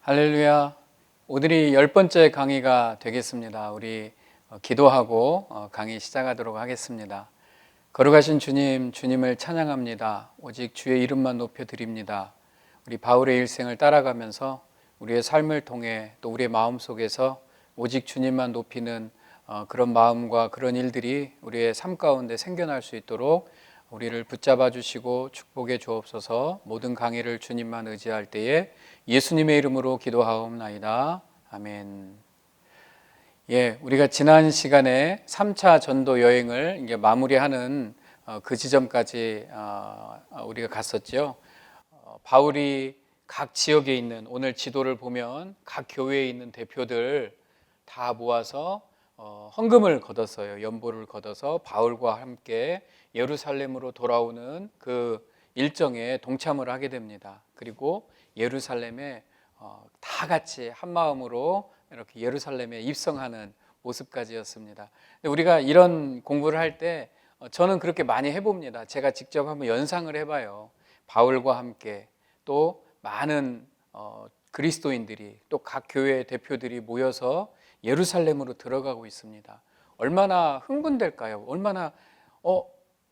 할렐루야. 오늘이 10번째 강의가 되겠습니다. 우리 기도하고 강의 시작하도록 하겠습니다. 거룩하신 주님, 주님을 찬양합니다. 오직 주의 이름만 높여드립니다. 우리 바울의 일생을 따라가면서 우리의 삶을 통해 또 우리의 마음속에서 오직 주님만 높이는 그런 마음과 그런 일들이 우리의 삶 가운데 생겨날 수 있도록 우리를 붙잡아 주시고 축복해 주옵소서. 모든 강의를 주님만 의지할 때에 예수님의 이름으로 기도하옵나이다. 아멘. 우리가 지난 시간에 3차 전도 여행을 이제 마무리하는 그 지점까지 우리가 갔었죠. 바울이 각 지역에 있는, 오늘 지도를 보면 각 교회에 있는 대표들 다 모아서 헌금을 걷었어요. 연보를 걷어서 바울과 함께 예루살렘으로 돌아오는 그 일정에 동참을 하게 됩니다. 그리고 예루살렘에 다 같이 한 마음으로 이렇게 예루살렘에 입성하는 모습까지였습니다. 우리가 이런 공부를 할 때 저는 그렇게 많이 해봅니다. 제가 직접 한번 연상을 해봐요. 바울과 함께 또 많은 그리스도인들이 또 각 교회 대표들이 모여서 예루살렘으로 들어가고 있습니다. 얼마나 흥분될까요? 얼마나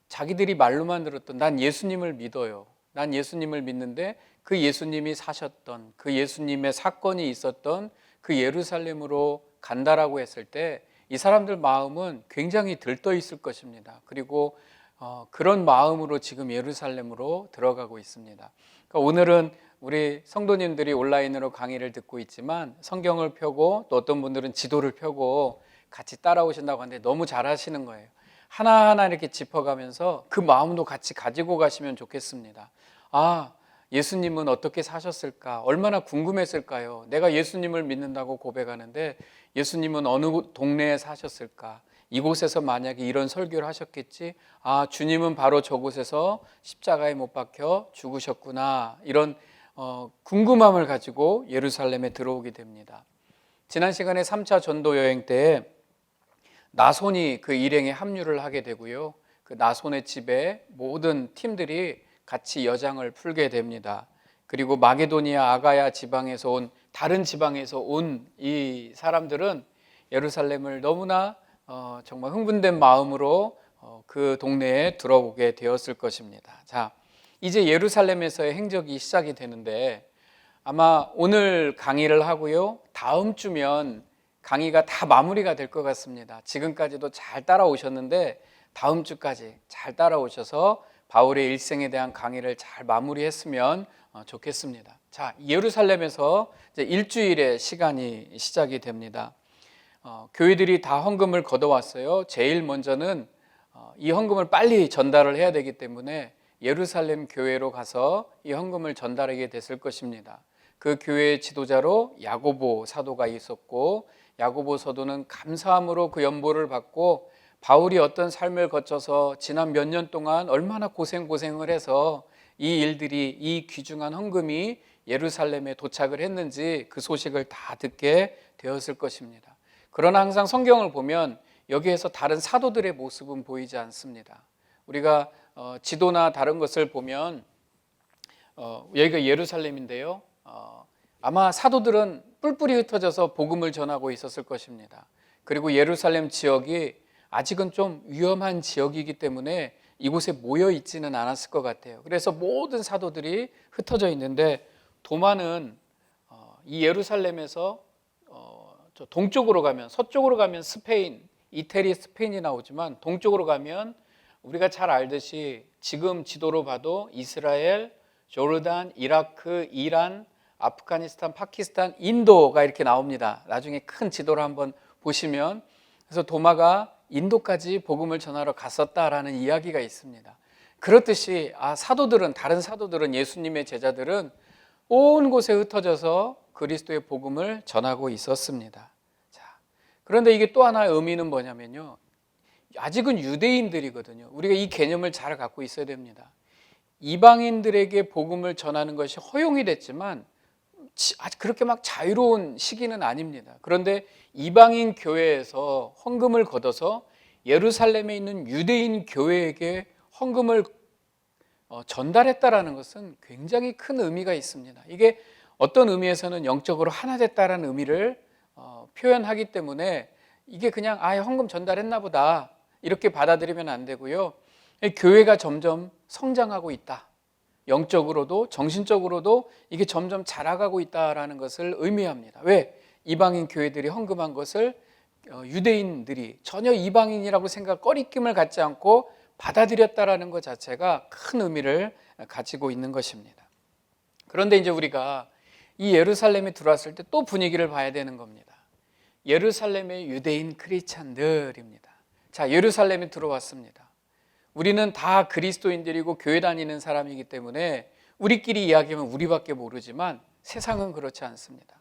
자기들이 말로만 들었던 난 예수님을 믿어요. 난 예수님을 믿는데 그 예수님이 사셨던 그 예수님의 사건이 있었던 그 예루살렘으로 간다라고 했을 때 이 사람들 마음은 굉장히 들떠 있을 것입니다. 그리고 그런 마음으로 지금 예루살렘으로 들어가고 있습니다. 그러니까 오늘은 우리 성도님들이 온라인으로 강의를 듣고 있지만 성경을 펴고 또 어떤 분들은 지도를 펴고 같이 따라오신다고 하는데 너무 잘하시는 거예요. 하나하나 이렇게 짚어가면서 그 마음도 같이 가지고 가시면 좋겠습니다. 예수님은 어떻게 사셨을까? 얼마나 궁금했을까요? 내가 예수님을 믿는다고 고백하는데 예수님은 어느 동네에 사셨을까? 이곳에서 만약에 이런 설교를 하셨겠지? 주님은 바로 저곳에서 십자가에 못 박혀 죽으셨구나. 이런 궁금함을 가지고 예루살렘에 들어오게 됩니다. 지난 시간에 3차 전도 여행 때 나손이 그 일행에 합류를 하게 되고요. 그 나손의 집에 모든 팀들이 같이 여장을 풀게 됩니다. 그리고 마게도니아 아가야 지방에서 온 다른 지방에서 온 이 사람들은 예루살렘을 너무나 정말 흥분된 마음으로 그 동네에 들어오게 되었을 것입니다. 자, 이제 예루살렘에서의 행적이 시작이 되는데 아마 오늘 강의를 하고요. 다음 주면 강의가 다 마무리가 될 것 같습니다. 지금까지도 잘 따라오셨는데 다음 주까지 잘 따라오셔서 바울의 일생에 대한 강의를 잘 마무리했으면 좋겠습니다. 자, 예루살렘에서 이제 일주일의 시간이 시작이 됩니다. 교회들이 다 헌금을 걷어왔어요. 제일 먼저는 이 헌금을 빨리 전달을 해야 되기 때문에 예루살렘 교회로 가서 이 헌금을 전달하게 됐을 것입니다. 그 교회의 지도자로 야고보 사도가 있었고 야고보 사도는 감사함으로 그 연보를 받고 바울이 어떤 삶을 거쳐서 지난 몇 년 동안 얼마나 고생을 해서 이 일들이, 이 귀중한 헌금이 예루살렘에 도착을 했는지 그 소식을 다 듣게 되었을 것입니다. 그러나 항상 성경을 보면 여기에서 다른 사도들의 모습은 보이지 않습니다. 우리가 지도나 다른 것을 보면 여기가 예루살렘인데요. 아마 사도들은 뿔뿔이 흩어져서 복음을 전하고 있었을 것입니다. 그리고 예루살렘 지역이 아직은 좀 위험한 지역이기 때문에 이곳에 모여 있지는 않았을 것 같아요. 그래서 모든 사도들이 흩어져 있는데 도마는 이 예루살렘에서 저 동쪽으로 가면, 서쪽으로 가면 스페인, 이태리 스페인이 나오지만 동쪽으로 가면 우리가 잘 알듯이 지금 지도로 봐도 이스라엘, 조르단, 이라크, 이란, 아프가니스탄, 파키스탄, 인도가 이렇게 나옵니다. 나중에 큰 지도를 한번 보시면, 그래서 도마가 인도까지 복음을 전하러 갔었다라는 이야기가 있습니다. 그렇듯이 사도들은, 다른 사도들은, 예수님의 제자들은 온 곳에 흩어져서 그리스도의 복음을 전하고 있었습니다. 자, 그런데 이게 또 하나의 의미는 뭐냐면요, 아직은 유대인들이거든요. 우리가 이 개념을 잘 갖고 있어야 됩니다. 이방인들에게 복음을 전하는 것이 허용이 됐지만 아직 그렇게 막 자유로운 시기는 아닙니다. 그런데 이방인 교회에서 헌금을 걷어서 예루살렘에 있는 유대인 교회에게 헌금을 전달했다라는 것은 굉장히 큰 의미가 있습니다. 이게 어떤 의미에서는 영적으로 하나 됐다라는 의미를 표현하기 때문에 이게 그냥 헌금 전달했나 보다 이렇게 받아들이면 안 되고요. 교회가 점점 성장하고 있다. 영적으로도 정신적으로도 이게 점점 자라가고 있다라는 것을 의미합니다. 왜? 이방인 교회들이 헌금한 것을 유대인들이 전혀 이방인이라고 생각 꺼리낌을 갖지 않고 받아들였다라는 것 자체가 큰 의미를 가지고 있는 것입니다. 그런데 이제 우리가 이 예루살렘에 들어왔을 때 또 분위기를 봐야 되는 겁니다. 예루살렘의 유대인 크리스찬들입니다. 자, 예루살렘에 들어왔습니다. 우리는 다 그리스도인들이고 교회 다니는 사람이기 때문에 우리끼리 이야기하면 우리밖에 모르지만 세상은 그렇지 않습니다.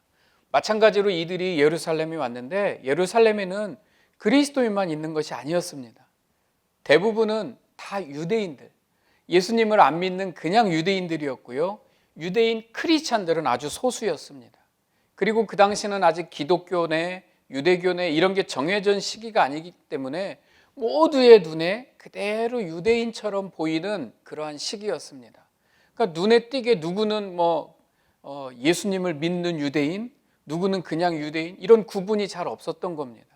마찬가지로 이들이 예루살렘에 왔는데 예루살렘에는 그리스도인만 있는 것이 아니었습니다. 대부분은 다 유대인들, 예수님을 안 믿는 그냥 유대인들이었고요. 유대인 크리스찬들은 아주 소수였습니다. 그리고 그 당시는 아직 기독교네, 유대교네 이런 게 정해진 시기가 아니기 때문에 모두의 눈에 그대로 유대인처럼 보이는 그러한 시기였습니다. 그러니까 눈에 띄게 누구는 예수님을 믿는 유대인, 누구는 그냥 유대인 이런 구분이 잘 없었던 겁니다.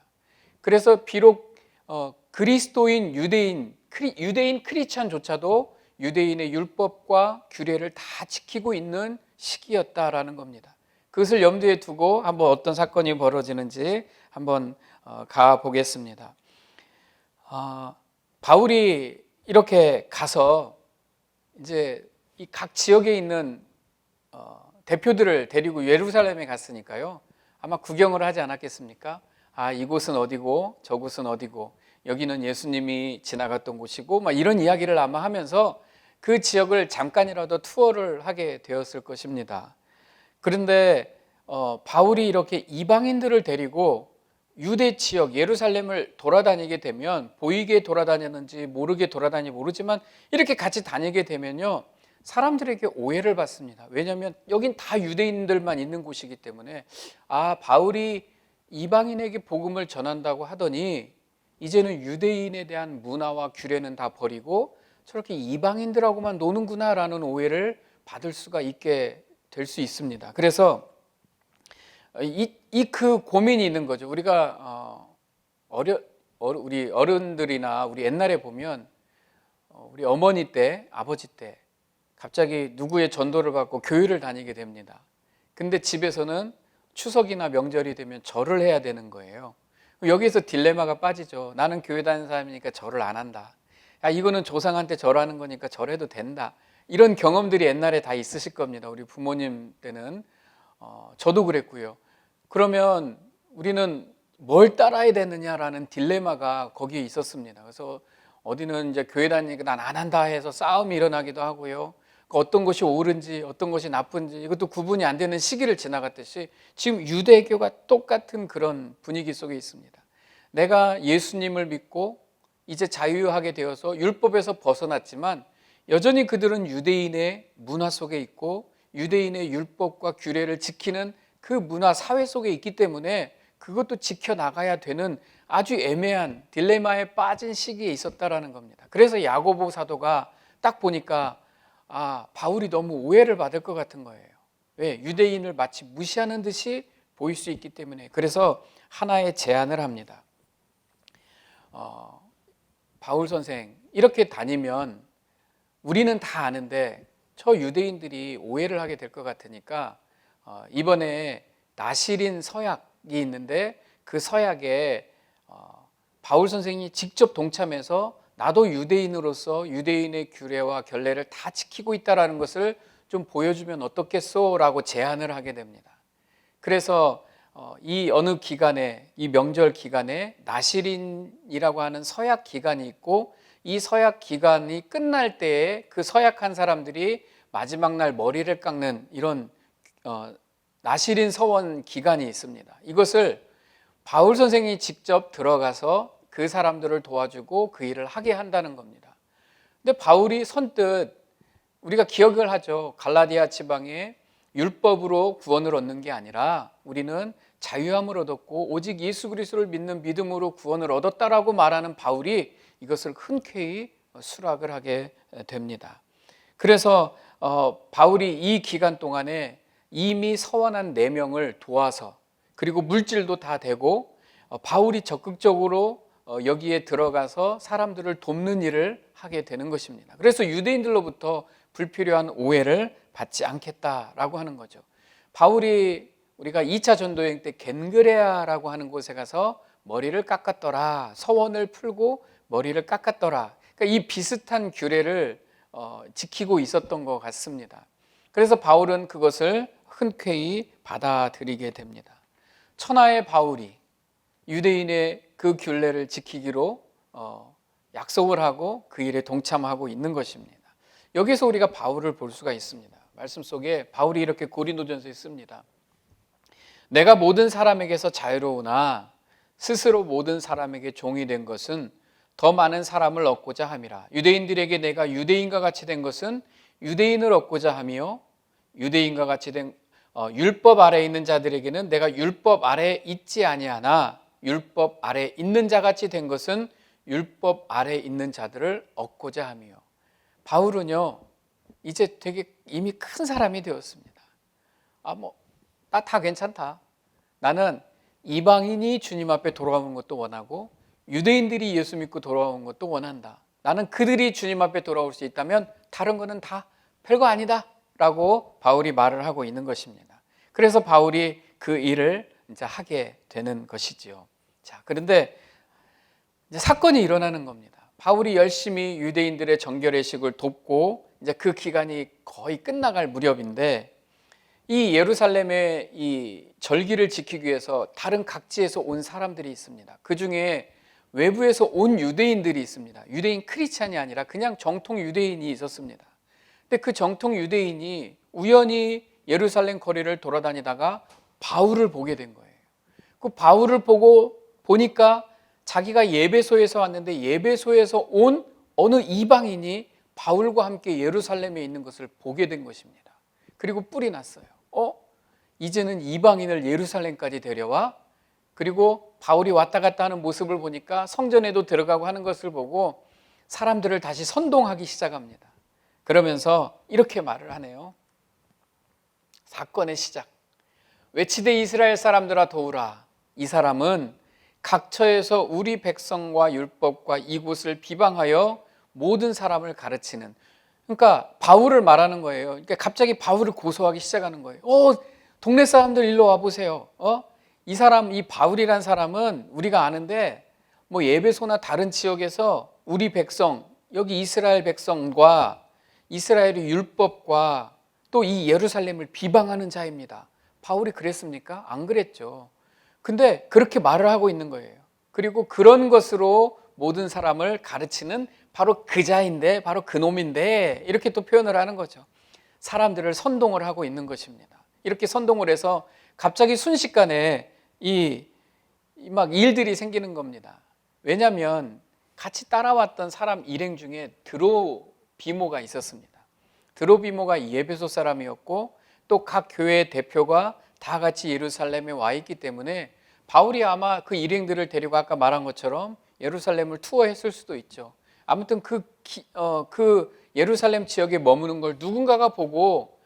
그래서 비록 그리스도인 유대인 크리스찬조차도 유대인의 율법과 규례를 다 지키고 있는 시기였다라는 겁니다. 그것을 염두에 두고 한번 어떤 사건이 벌어지는지 한번 가보겠습니다. 바울이 이렇게 가서 이제 이 각 지역에 있는 대표들을 데리고 예루살렘에 갔으니까요. 아마 구경을 하지 않았겠습니까? 이곳은 어디고 저곳은 어디고 여기는 예수님이 지나갔던 곳이고 막 이런 이야기를 아마 하면서 그 지역을 잠깐이라도 투어를 하게 되었을 것입니다. 그런데 바울이 이렇게 이방인들을 데리고 유대 지역 예루살렘을 돌아다니게 되면 보이게 돌아다녔는지 모르게 돌아다니는지 모르지만 이렇게 같이 다니게 되면요 사람들에게 오해를 받습니다. 왜냐하면 여긴 다 유대인들만 있는 곳이기 때문에 바울이 이방인에게 복음을 전한다고 하더니 이제는 유대인에 대한 문화와 규례는 다 버리고 저렇게 이방인들하고만 노는구나라는 오해를 받을 수가 있게 될 수 있습니다. 그래서 그 고민이 있는 거죠. 우리가 우리 어른들이나 우리 옛날에 보면 우리 어머니 때, 아버지 때 갑자기 누구의 전도를 받고 교회를 다니게 됩니다. 근데 집에서는 추석이나 명절이 되면 절을 해야 되는 거예요. 여기에서 딜레마가 빠지죠. 나는 교회 다니는 사람이니까 절을 안 한다. 이거는 조상한테 절하는 거니까 절해도 된다. 이런 경험들이 옛날에 다 있으실 겁니다. 우리 부모님 때는 저도 그랬고요. 그러면 우리는 뭘 따라야 되느냐라는 딜레마가 거기에 있었습니다. 그래서 어디는 이제 교회 다니니까 난 안 한다 해서 싸움이 일어나기도 하고요. 어떤 것이 옳은지 어떤 것이 나쁜지 이것도 구분이 안 되는 시기를 지나갔듯이 지금 유대교가 똑같은 그런 분위기 속에 있습니다. 내가 예수님을 믿고 이제 자유하게 되어서 율법에서 벗어났지만 여전히 그들은 유대인의 문화 속에 있고 유대인의 율법과 규례를 지키는 그 문화 사회 속에 있기 때문에 그것도 지켜나가야 되는 아주 애매한 딜레마에 빠진 시기에 있었다라는 겁니다. 그래서 야고보 사도가 딱 보니까 바울이 너무 오해를 받을 것 같은 거예요. 왜? 유대인을 마치 무시하는 듯이 보일 수 있기 때문에. 그래서 하나의 제안을 합니다. 바울 선생 이렇게 다니면 우리는 다 아는데 저 유대인들이 오해를 하게 될 것 같으니까 이번에 나실인 서약이 있는데 그 서약에 바울 선생이 직접 동참해서 나도 유대인으로서 유대인의 규례와 결례를 다 지키고 있다는 것을 좀 보여주면 어떻겠소? 라고 제안을 하게 됩니다. 그래서 이 어느 기간에 이 명절 기간에 나실인이라고 하는 서약 기간이 있고 이 서약 기간이 끝날 때에 그 서약한 사람들이 마지막 날 머리를 깎는 이런 나실인 서원 기간이 있습니다. 이것을 바울 선생이 직접 들어가서 그 사람들을 도와주고 그 일을 하게 한다는 겁니다. 근데 바울이 선뜻 우리가 기억을 하죠. 갈라디아 지방에 율법으로 구원을 얻는 게 아니라 우리는 자유함을 얻었고 오직 예수 그리스도를 믿는 믿음으로 구원을 얻었다라고 말하는 바울이 이것을 흔쾌히 수락을 하게 됩니다. 그래서 바울이 이 기간 동안에 이미 서원한 4명을 도와서, 그리고 물질도 다 되고 바울이 적극적으로 여기에 들어가서 사람들을 돕는 일을 하게 되는 것입니다. 그래서 유대인들로부터 불필요한 오해를 받지 않겠다라고 하는 거죠. 바울이 우리가 2차 전도여행 때 겐그레아라고 하는 곳에 가서 머리를 깎았더라, 서원을 풀고 머리를 깎았더라. 그러니까 이 비슷한 규례를 지키고 있었던 것 같습니다. 그래서 바울은 그것을 흔쾌히 받아들이게 됩니다. 천하의 바울이 유대인의 그 규례를 지키기로 약속을 하고 그 일에 동참하고 있는 것입니다. 여기서 우리가 바울을 볼 수가 있습니다. 말씀 속에 바울이 이렇게 고린도전서에 씁니다. 내가 모든 사람에게서 자유로우나 스스로 모든 사람에게 종이 된 것은 더 많은 사람을 얻고자 함이라. 유대인들에게 내가 유대인과 같이 된 것은 유대인을 얻고자 하며, 유대인과 같이 된 율법 아래에 있는 자들에게는 내가 율법 아래에 있지 아니하나 율법 아래에 있는 자같이 된 것은 율법 아래에 있는 자들을 얻고자 하며. 바울은요 이제 되게 이미 큰 사람이 되었습니다. 나 다 괜찮다. 나는 이방인이 주님 앞에 돌아오는 것도 원하고 유대인들이 예수 믿고 돌아오는 것도 원한다. 나는 그들이 주님 앞에 돌아올 수 있다면 다른 거는 다 별거 아니다 라고 바울이 말을 하고 있는 것입니다. 그래서 바울이 그 일을 이제 하게 되는 것이지요. 자, 그런데 이제 사건이 일어나는 겁니다. 바울이 열심히 유대인들의 정결회식을 돕고 이제 그 기간이 거의 끝나갈 무렵인데, 이 예루살렘의 이 절기를 지키기 위해서 다른 각지에서 온 사람들이 있습니다. 그 중에 외부에서 온 유대인들이 있습니다. 유대인 크리스찬이 아니라 그냥 정통 유대인이 있었습니다. 근데 그 정통 유대인이 우연히 예루살렘 거리를 돌아다니다가 바울을 보게 된 거예요. 그 바울을 보니까 자기가 예배소에서 왔는데 예배소에서 온 어느 이방인이 바울과 함께 예루살렘에 있는 것을 보게 된 것입니다. 그리고 뿔이 났어요. 이제는 이방인을 예루살렘까지 데려와, 그리고 바울이 왔다 갔다 하는 모습을 보니까 성전에도 들어가고 하는 것을 보고 사람들을 다시 선동하기 시작합니다. 그러면서 이렇게 말을 하네요. 사건의 시작. 외치되 이스라엘 사람들아 도우라. 이 사람은 각처에서 우리 백성과 율법과 이곳을 비방하여 모든 사람을 가르치는, 그러니까 바울을 말하는 거예요. 그러니까 갑자기 바울을 고소하기 시작하는 거예요. 동네 사람들 일로 와보세요. 이 사람, 이 바울이란 사람은 우리가 아는데 예배소나 다른 지역에서 우리 백성, 여기 이스라엘 백성과 이스라엘의 율법과 또 이 예루살렘을 비방하는 자입니다. 바울이 그랬습니까? 안 그랬죠. 근데 그렇게 말을 하고 있는 거예요. 그리고 그런 것으로 모든 사람을 가르치는 바로 그 자인데, 바로 그 놈인데, 이렇게 또 표현을 하는 거죠. 사람들을 선동을 하고 있는 것입니다. 이렇게 선동을 해서 갑자기 순식간에 막 일들이 생기는 겁니다. 왜냐하면 같이 따라왔던 사람 일행 중에 드로비모가 있었습니다. 드로비모가 예배소 사람이었고 또 각 교회의 대표가 다 같이 예루살렘에 와 있기 때문에 바울이 아마 그 일행들을 데리고 아까 말한 것처럼 예루살렘을 투어했을 수도 있죠. 아무튼 그 예루살렘 지역에 머무는 걸 누군가가 보고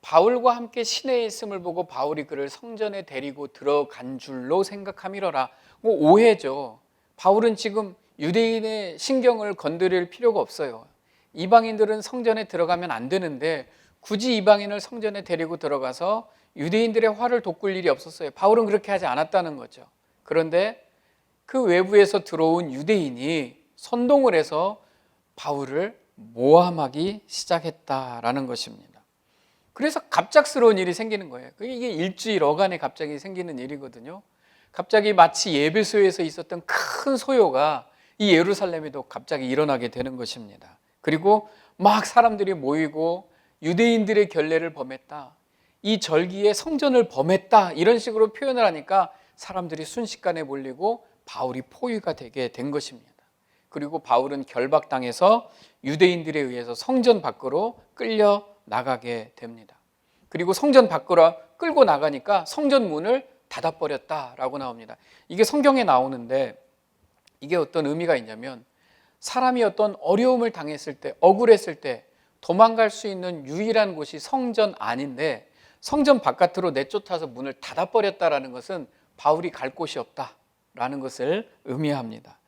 바울과 함께 시내에 있음을 보고 바울이 그를 성전에 데리고 들어간 줄로 생각함이러라. 오해죠. 바울은 지금 유대인의 신경을 건드릴 필요가 없어요. 이방인들은 성전에 들어가면 안 되는데 굳이 이방인을 성전에 데리고 들어가서 유대인들의 화를 돋굴 일이 없었어요. 바울은 그렇게 하지 않았다는 거죠. 그런데 그 외부에서 들어온 유대인이 선동을 해서 바울을 모함하기 시작했다라는 것입니다. 그래서 갑작스러운 일이 생기는 거예요. 이게 일주일 어간에 갑자기 생기는 일이거든요. 갑자기 마치 예배소에서 있었던 큰 소요가 이 예루살렘에도 갑자기 일어나게 되는 것입니다. 그리고 막 사람들이 모이고 유대인들의 결례를 범했다, 이 절기에 성전을 범했다, 이런 식으로 표현을 하니까 사람들이 순식간에 몰리고 바울이 포위가 되게 된 것입니다. 그리고 바울은 결박당해서 유대인들에 의해서 성전 밖으로 끌려 나가게 됩니다. 그리고 성전 밖으로 끌고 나가니까 성전 문을 닫아버렸다라고 나옵니다. 이게 성경에 나오는데 이게 어떤 의미가 있냐면, 사람이 어떤 어려움을 당했을 때, 억울했을 때 도망갈 수 있는 유일한 곳이 성전 안인데 성전 바깥으로 내쫓아서 문을 닫아버렸다라는 것은 바울이 갈 곳이 없다라는 것을 의미합니다.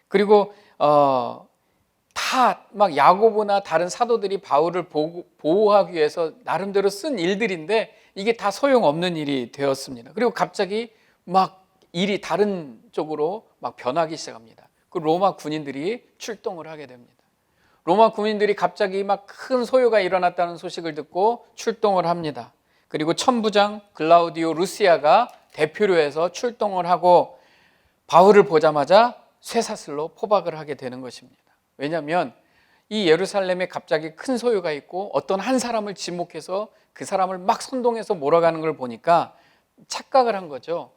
그리고 다 막 야고보나 다른 사도들이 바울을 보호하기 위해서 나름대로 쓴 일들인데 이게 다 소용없는 일이 되었습니다. 그리고 갑자기 막 일이 다른 쪽으로 막 변하기 시작합니다. 그 로마 군인들이 출동을 하게 됩니다. 로마 군인들이 갑자기 막 큰 소요가 일어났다는 소식을 듣고 출동을 합니다. 그리고 천부장 글라우디오 루시아가 대표로 해서 출동을 하고 바울을 보자마자 쇠사슬로 포박을 하게 되는 것입니다. 왜냐하면 이 예루살렘에 갑자기 큰 소요가 있고 어떤 한 사람을 지목해서 그 사람을 막 선동해서 몰아가는 걸 보니까 착각을 한 거죠.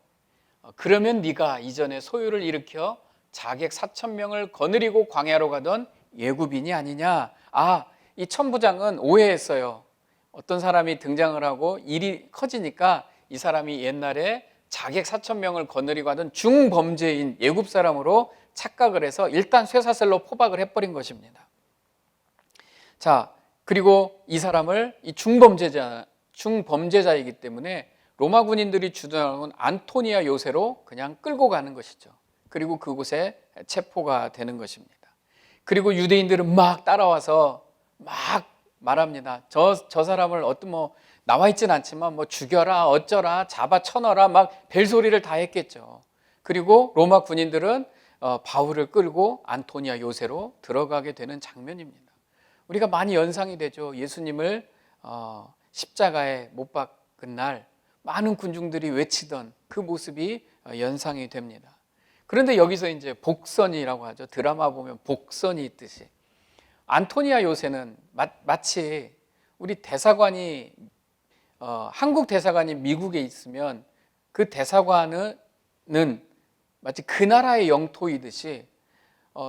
그러면 네가 이전에 소요를 일으켜 자객 4,000명을 거느리고 광야로 가던 예굽인이 아니냐. 이 천부장은 오해했어요. 어떤 사람이 등장을 하고 일이 커지니까 이 사람이 옛날에 자객 4,000명을 거느리고 하던 중범죄인 예굽 사람으로 착각을 해서 일단 쇠사슬로 포박을 해버린 것입니다. 자, 그리고 이 사람을 이 중범죄자이기 때문에 로마 군인들이 주둔하는 안토니아 요새로 그냥 끌고 가는 것이죠. 그리고 그곳에 체포가 되는 것입니다. 그리고 유대인들은 막 따라와서 막 말합니다. 저 사람을 나와 있진 않지만 죽여라 어쩌라 잡아 쳐넣어라 막 벨소리를 다 했겠죠. 그리고 로마 군인들은 바울을 끌고 안토니아 요새로 들어가게 되는 장면입니다. 우리가 많이 연상이 되죠. 예수님을 십자가에 못 박은 날 많은 군중들이 외치던 그 모습이 연상이 됩니다. 그런데 여기서 이제 복선이라고 하죠. 드라마 보면 복선이 있듯이 안토니아 요새는 마치 우리 대사관이 한국 대사관이 미국에 있으면 그 대사관은 마치 그 나라의 영토이듯이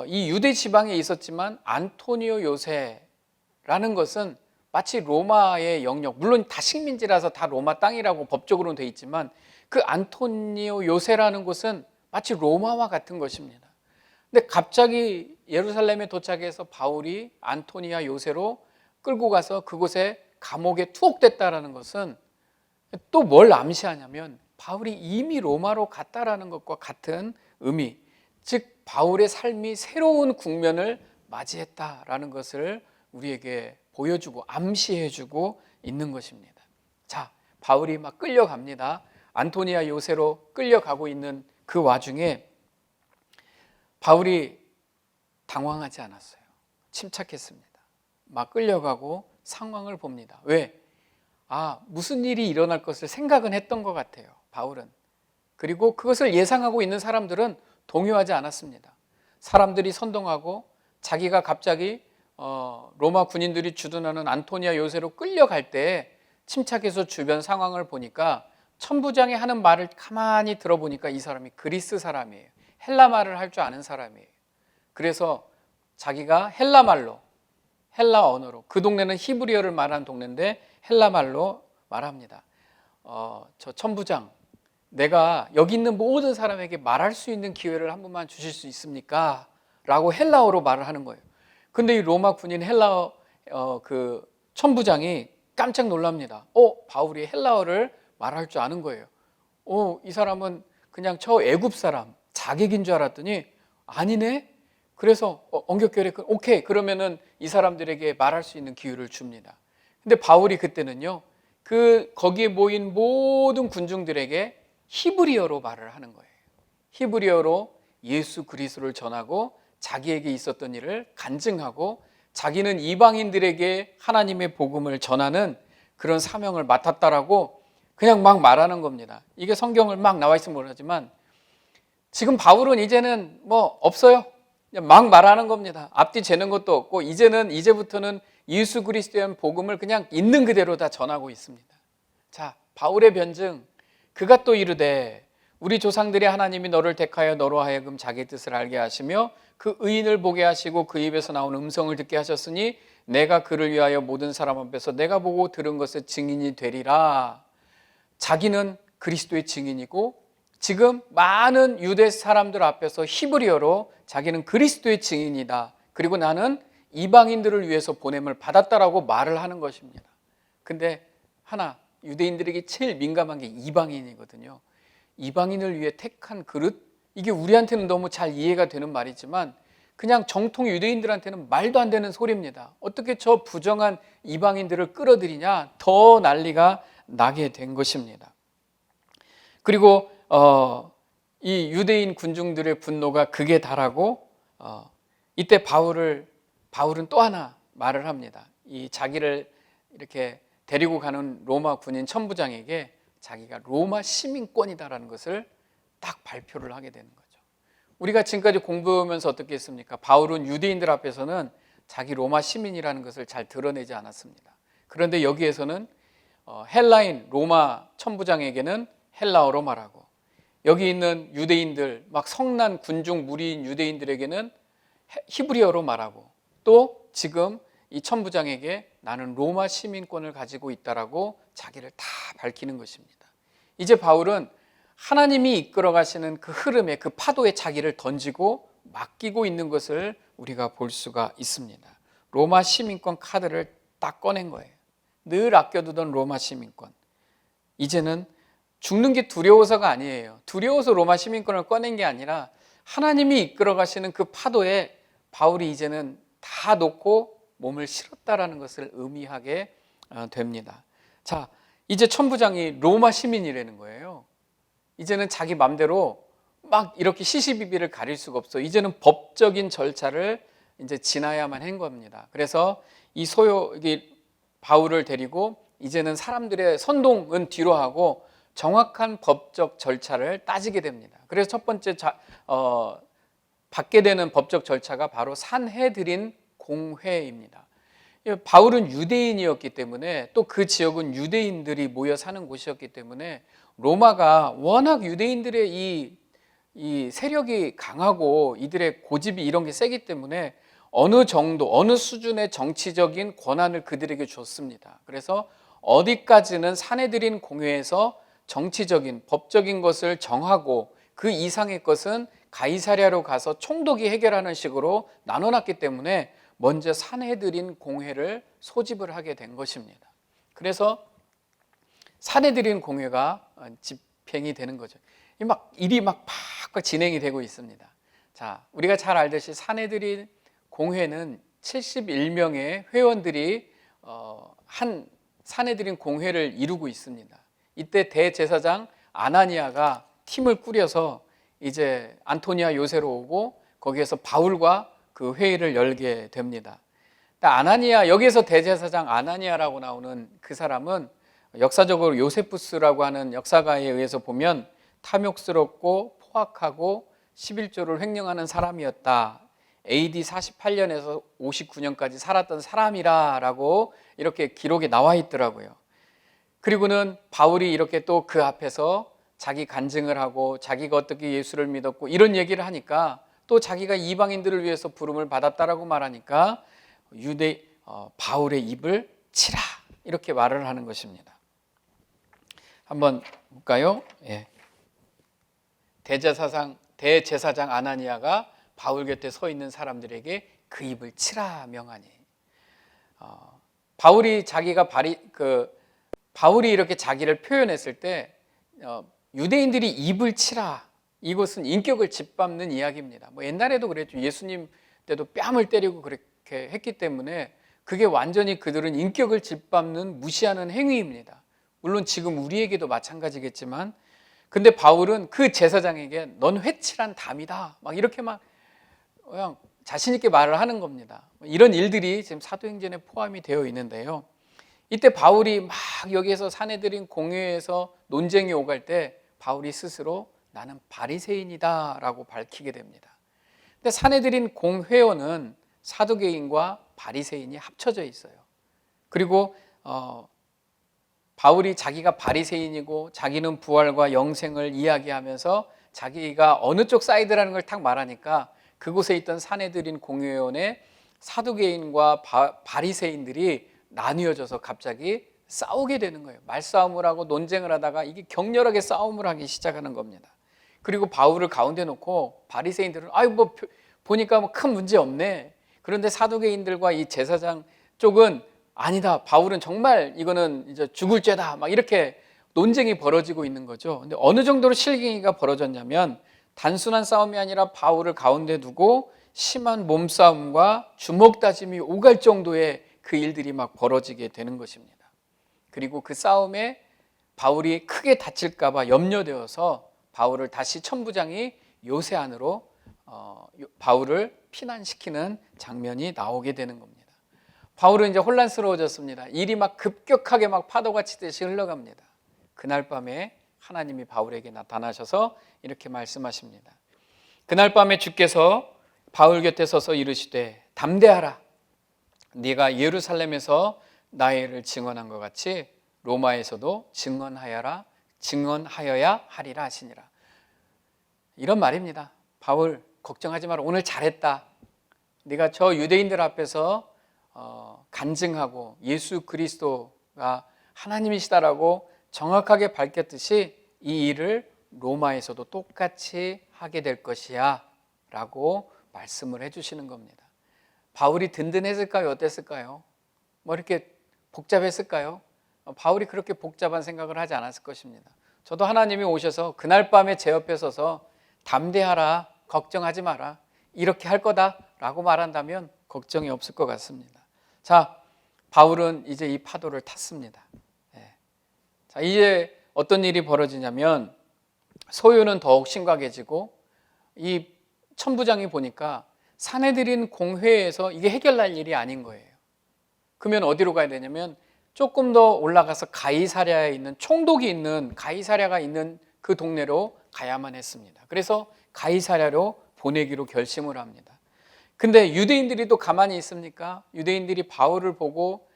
이 유대 지방에 있었지만 안토니오 요새라는 것은 마치 로마의 영역, 물론 다 식민지라서 다 로마 땅이라고 법적으로는 돼 있지만 그 안토니오 요새라는 곳은 마치 로마와 같은 것입니다. 근데 갑자기 예루살렘에 도착해서 바울이 안토니아 요새로 끌고 가서 그곳에 감옥에 투옥됐다라는 것은 또 뭘 암시하냐면 바울이 이미 로마로 갔다라는 것과 같은 의미, 즉 바울의 삶이 새로운 국면을 맞이했다라는 것을 우리에게 보여주고 암시해주고 있는 것입니다. 자, 바울이 막 끌려갑니다. 안토니아 요새로 끌려가고 있는 그 와중에 바울이 당황하지 않았어요. 침착했습니다. 막 끌려가고 상황을 봅니다. 왜? 무슨 일이 일어날 것을 생각은 했던 것 같아요. 바울은. 그리고 그것을 예상하고 있는 사람들은 동요하지 않았습니다. 사람들이 선동하고 자기가 갑자기 로마 군인들이 주둔하는 안토니아 요새로 끌려갈 때 침착해서 주변 상황을 보니까 천부장이 하는 말을 가만히 들어보니까 이 사람이 그리스 사람이에요. 헬라 말을 할 줄 아는 사람이에요. 그래서 자기가 헬라 말로, 헬라 언어로, 그 동네는 히브리어를 말하는 동네인데 헬라 말로 말합니다. 저 천부장, 내가 여기 있는 모든 사람에게 말할 수 있는 기회를 한 번만 주실 수 있습니까? 라고 헬라어로 말을 하는 거예요. 근데 이 로마 군인 헬라어 그 천부장이 깜짝 놀랍니다. 바울이 헬라어를 말할 줄 아는 거예요. 이 사람은 그냥 저 애굽 사람, 자객인 줄 알았더니 아니네. 그래서 언격결에 오케이, 그러면은 이 사람들에게 말할 수 있는 기회를 줍니다. 근데 바울이 그때는요, 거기에 모인 모든 군중들에게 히브리어로 말을 하는 거예요. 히브리어로 예수 그리스도를 전하고 자기에게 있었던 일을 간증하고 자기는 이방인들에게 하나님의 복음을 전하는 그런 사명을 맡았다라고 그냥 막 말하는 겁니다. 이게 성경을 막 나와 있으면 모르지만 지금 바울은 이제는 없어요. 그냥 막 말하는 겁니다. 앞뒤 재는 것도 없고 이제부터는 예수 그리스도의 복음을 그냥 있는 그대로 다 전하고 있습니다. 자, 바울의 변증, 그가 또 이르되 우리 조상들이 하나님이 너를 택하여 너로 하여금 자기 뜻을 알게 하시며 그 의인을 보게 하시고 그 입에서 나오는 음성을 듣게 하셨으니 내가 그를 위하여 모든 사람 앞에서 내가 보고 들은 것의 증인이 되리라. 자기는 그리스도의 증인이고 지금 많은 유대 사람들 앞에서 히브리어로 자기는 그리스도의 증인이다. 그리고 나는 이방인들을 위해서 보냄을 받았다라고 말을 하는 것입니다. 근데 하나 유대인들에게 제일 민감한 게 이방인이거든요. 이방인을 위해 택한 그릇, 이게 우리한테는 너무 잘 이해가 되는 말이지만 그냥 정통 유대인들한테는 말도 안 되는 소리입니다. 어떻게 저 부정한 이방인들을 끌어들이냐, 더 난리가 나게 된 것입니다. 그리고 이 유대인 군중들의 분노가 극에 달하고 이때 바울은 또 하나 말을 합니다. 이 자기를 이렇게 데리고 가는 로마 군인 천부장에게 자기가 로마 시민권이다라는 것을 딱 발표를 하게 되는 거죠. 우리가 지금까지 공부하면서 어떻게 했습니까? 바울은 유대인들 앞에서는 자기 로마 시민이라는 것을 잘 드러내지 않았습니다. 그런데 여기에서는 헬라인 로마 천부장에게는 헬라어로 말하고, 여기 있는 유대인들, 막 성난 군중 무리인 유대인들에게는 히브리어로 말하고, 또 지금 이 천부장에게 나는 로마 시민권을 가지고 있다라고 자기를 다 밝히는 것입니다. 이제 바울은 하나님이 이끌어 가시는 그 흐름에, 그 파도에 자기를 던지고 맡기고 있는 것을 우리가 볼 수가 있습니다. 로마 시민권 카드를 딱 꺼낸 거예요. 늘 아껴두던 로마 시민권. 이제는 죽는 게 두려워서가 아니에요. 두려워서 로마 시민권을 꺼낸 게 아니라 하나님이 이끌어 가시는 그 파도에 바울이 이제는 다 놓고 몸을 실었다라는 것을 의미하게 됩니다. 자, 이제 천부장이 로마 시민이라는 거예요. 이제는 자기 맘대로 막 이렇게 시시비비를 가릴 수가 없어. 이제는 법적인 절차를 이제 지나야만 한 겁니다. 그래서 이 바울을 데리고 이제는 사람들의 선동은 뒤로 하고 정확한 법적 절차를 따지게 됩니다. 그래서 첫 번째 받게 되는 법적 절차가 바로 산헤드린 공회입니다. 바울은 유대인이었기 때문에, 또 그 지역은 유대인들이 모여 사는 곳이었기 때문에 로마가 워낙 유대인들의 이 세력이 강하고 이들의 고집이 이런 게 세기 때문에 어느 정도, 어느 수준의 정치적인 권한을 그들에게 줬습니다. 그래서 어디까지는 산헤드린 공회에서 정치적인, 법적인 것을 정하고 그 이상의 것은 가이사랴로 가서 총독이 해결하는 식으로 나눠놨기 때문에 먼저 산헤드린 공회를 소집을 하게 된 것입니다. 그래서 산헤드린 공회가 집행이 되는 거죠. 일이 막 진행이 되고 있습니다. 자, 우리가 잘 알듯이 산헤드린 공회는 71명의 회원들이 한 산헤드린 공회를 이루고 있습니다. 이때 대제사장 아나니아가 팀을 꾸려서 이제 안토니아 요새로 오고 거기에서 바울과 그 회의를 열게 됩니다. 아나니아, 여기에서 대제사장 아나니아라고 나오는 그 사람은 역사적으로 요세푸스라고 하는 역사가에 의해서 보면 탐욕스럽고 포악하고 11조를 횡령하는 사람이었다. AD 48년에서 59년까지 살았던 사람이라고 이렇게 기록이 나와 있더라고요. 그리고는 바울이 이렇게 또 그 앞에서 자기 간증을 하고 자기가 어떻게 예수를 믿었고 이런 얘기를 하니까, 또 자기가 이방인들을 위해서 부름을 받았다라고 말하니까 바울의 입을 치라, 이렇게 말을 하는 것입니다. 한번 볼까요? 예. 대제사장 아나니아가 바울 곁에 서 있는 사람들에게 그 입을 치라 명하니, 바울이 이렇게 자기를 표현했을 때 유대인들이 입을 치라, 이것은 인격을 짓밟는 이야기입니다. 옛날에도 그랬죠. 예수님 때도 뺨을 때리고 그렇게 했기 때문에 그게 완전히 그들은 인격을 짓밟는, 무시하는 행위입니다. 물론 지금 우리에게도 마찬가지겠지만, 근데 바울은 그 제사장에게 넌 회칠한 담이다, 막 이렇게 그냥 자신 있게 말을 하는 겁니다. 이런 일들이 지금 사도행전에 포함이 되어 있는데요. 이때 바울이 막 여기에서 산헤드린 공회에서 논쟁이 오갈 때 바울이 스스로 나는 바리새인이다 라고 밝히게 됩니다. 근데 산헤드린 공회원은 사두개인과 바리새인이 합쳐져 있어요. 그리고 바울이 자기가 바리새인이고 자기는 부활과 영생을 이야기하면서 자기가 어느 쪽 사이드라는 걸 딱 말하니까 그곳에 있던 산헤드린 공회원의 사두개인과 바리새인들이 나뉘어져서 갑자기 싸우게 되는 거예요. 말싸움을 하고 논쟁을 하다가 이게 격렬하게 싸움을 하기 시작하는 겁니다. 그리고 바울을 가운데 놓고 바리새인들은 보니까 큰 문제 없네. 그런데 사두개인들과 이 제사장 쪽은 아니다, 바울은 정말 이거는 이제 죽을 죄다, 막 이렇게 논쟁이 벌어지고 있는 거죠. 근데 어느 정도로 실갱이가 벌어졌냐면 단순한 싸움이 아니라 바울을 가운데 두고 심한 몸싸움과 주먹 다짐이 오갈 정도의 그 일들이 막 벌어지게 되는 것입니다. 그리고 그 싸움에 바울이 크게 다칠까 봐 염려되어서 바울을 다시 천부장이 요새 안으로 바울을 피난시키는 장면이 나오게 되는 겁니다. 바울은 이제 혼란스러워졌습니다. 일이 막 급격하게 막 파도가 치듯이 흘러갑니다. 그날 밤에 하나님이 바울에게 나타나셔서 이렇게 말씀하십니다. 그날 밤에 주께서 바울 곁에 서서 이르시되 담대하라. 네가 예루살렘에서 나의 일을 증언한 것 같이 로마에서도 증언하여야 하리라 하시니라. 이런 말입니다. 바울 걱정하지 마라. 오늘 잘했다. 네가 저 유대인들 앞에서 간증하고 예수 그리스도가 하나님이시다라고 정확하게 밝혔듯이 이 일을 로마에서도 똑같이 하게 될 것이야 라고 말씀을 해주시는 겁니다. 바울이 든든했을까요? 어땠을까요? 뭐 이렇게 복잡했을까요? 바울이 그렇게 복잡한 생각을 하지 않았을 것입니다. 저도 하나님이 오셔서 그날 밤에 제 옆에 서서 담대하라, 걱정하지 마라, 이렇게 할 거다 라고 말한다면 걱정이 없을 것 같습니다. 자, 바울은 이제 이 파도를 탔습니다. 자, 이제 어떤 일이 벌어지냐면 소요는 더욱 심각해지고 이 천부장이 보니까 사내들인 공회에서 이게 해결날 일이 아닌 거예요. 그러면 어디로 가야 되냐면 조금 더 올라가서 가이사랴에 있는 총독이 있는 가이사랴가 있는 그 동네로 가야만 했습니다. 그래서 가이사랴로 보내기로 결심을 합니다. 근데 유대인들이 또 가만히 있습니까? 유대인들이 바울을 보고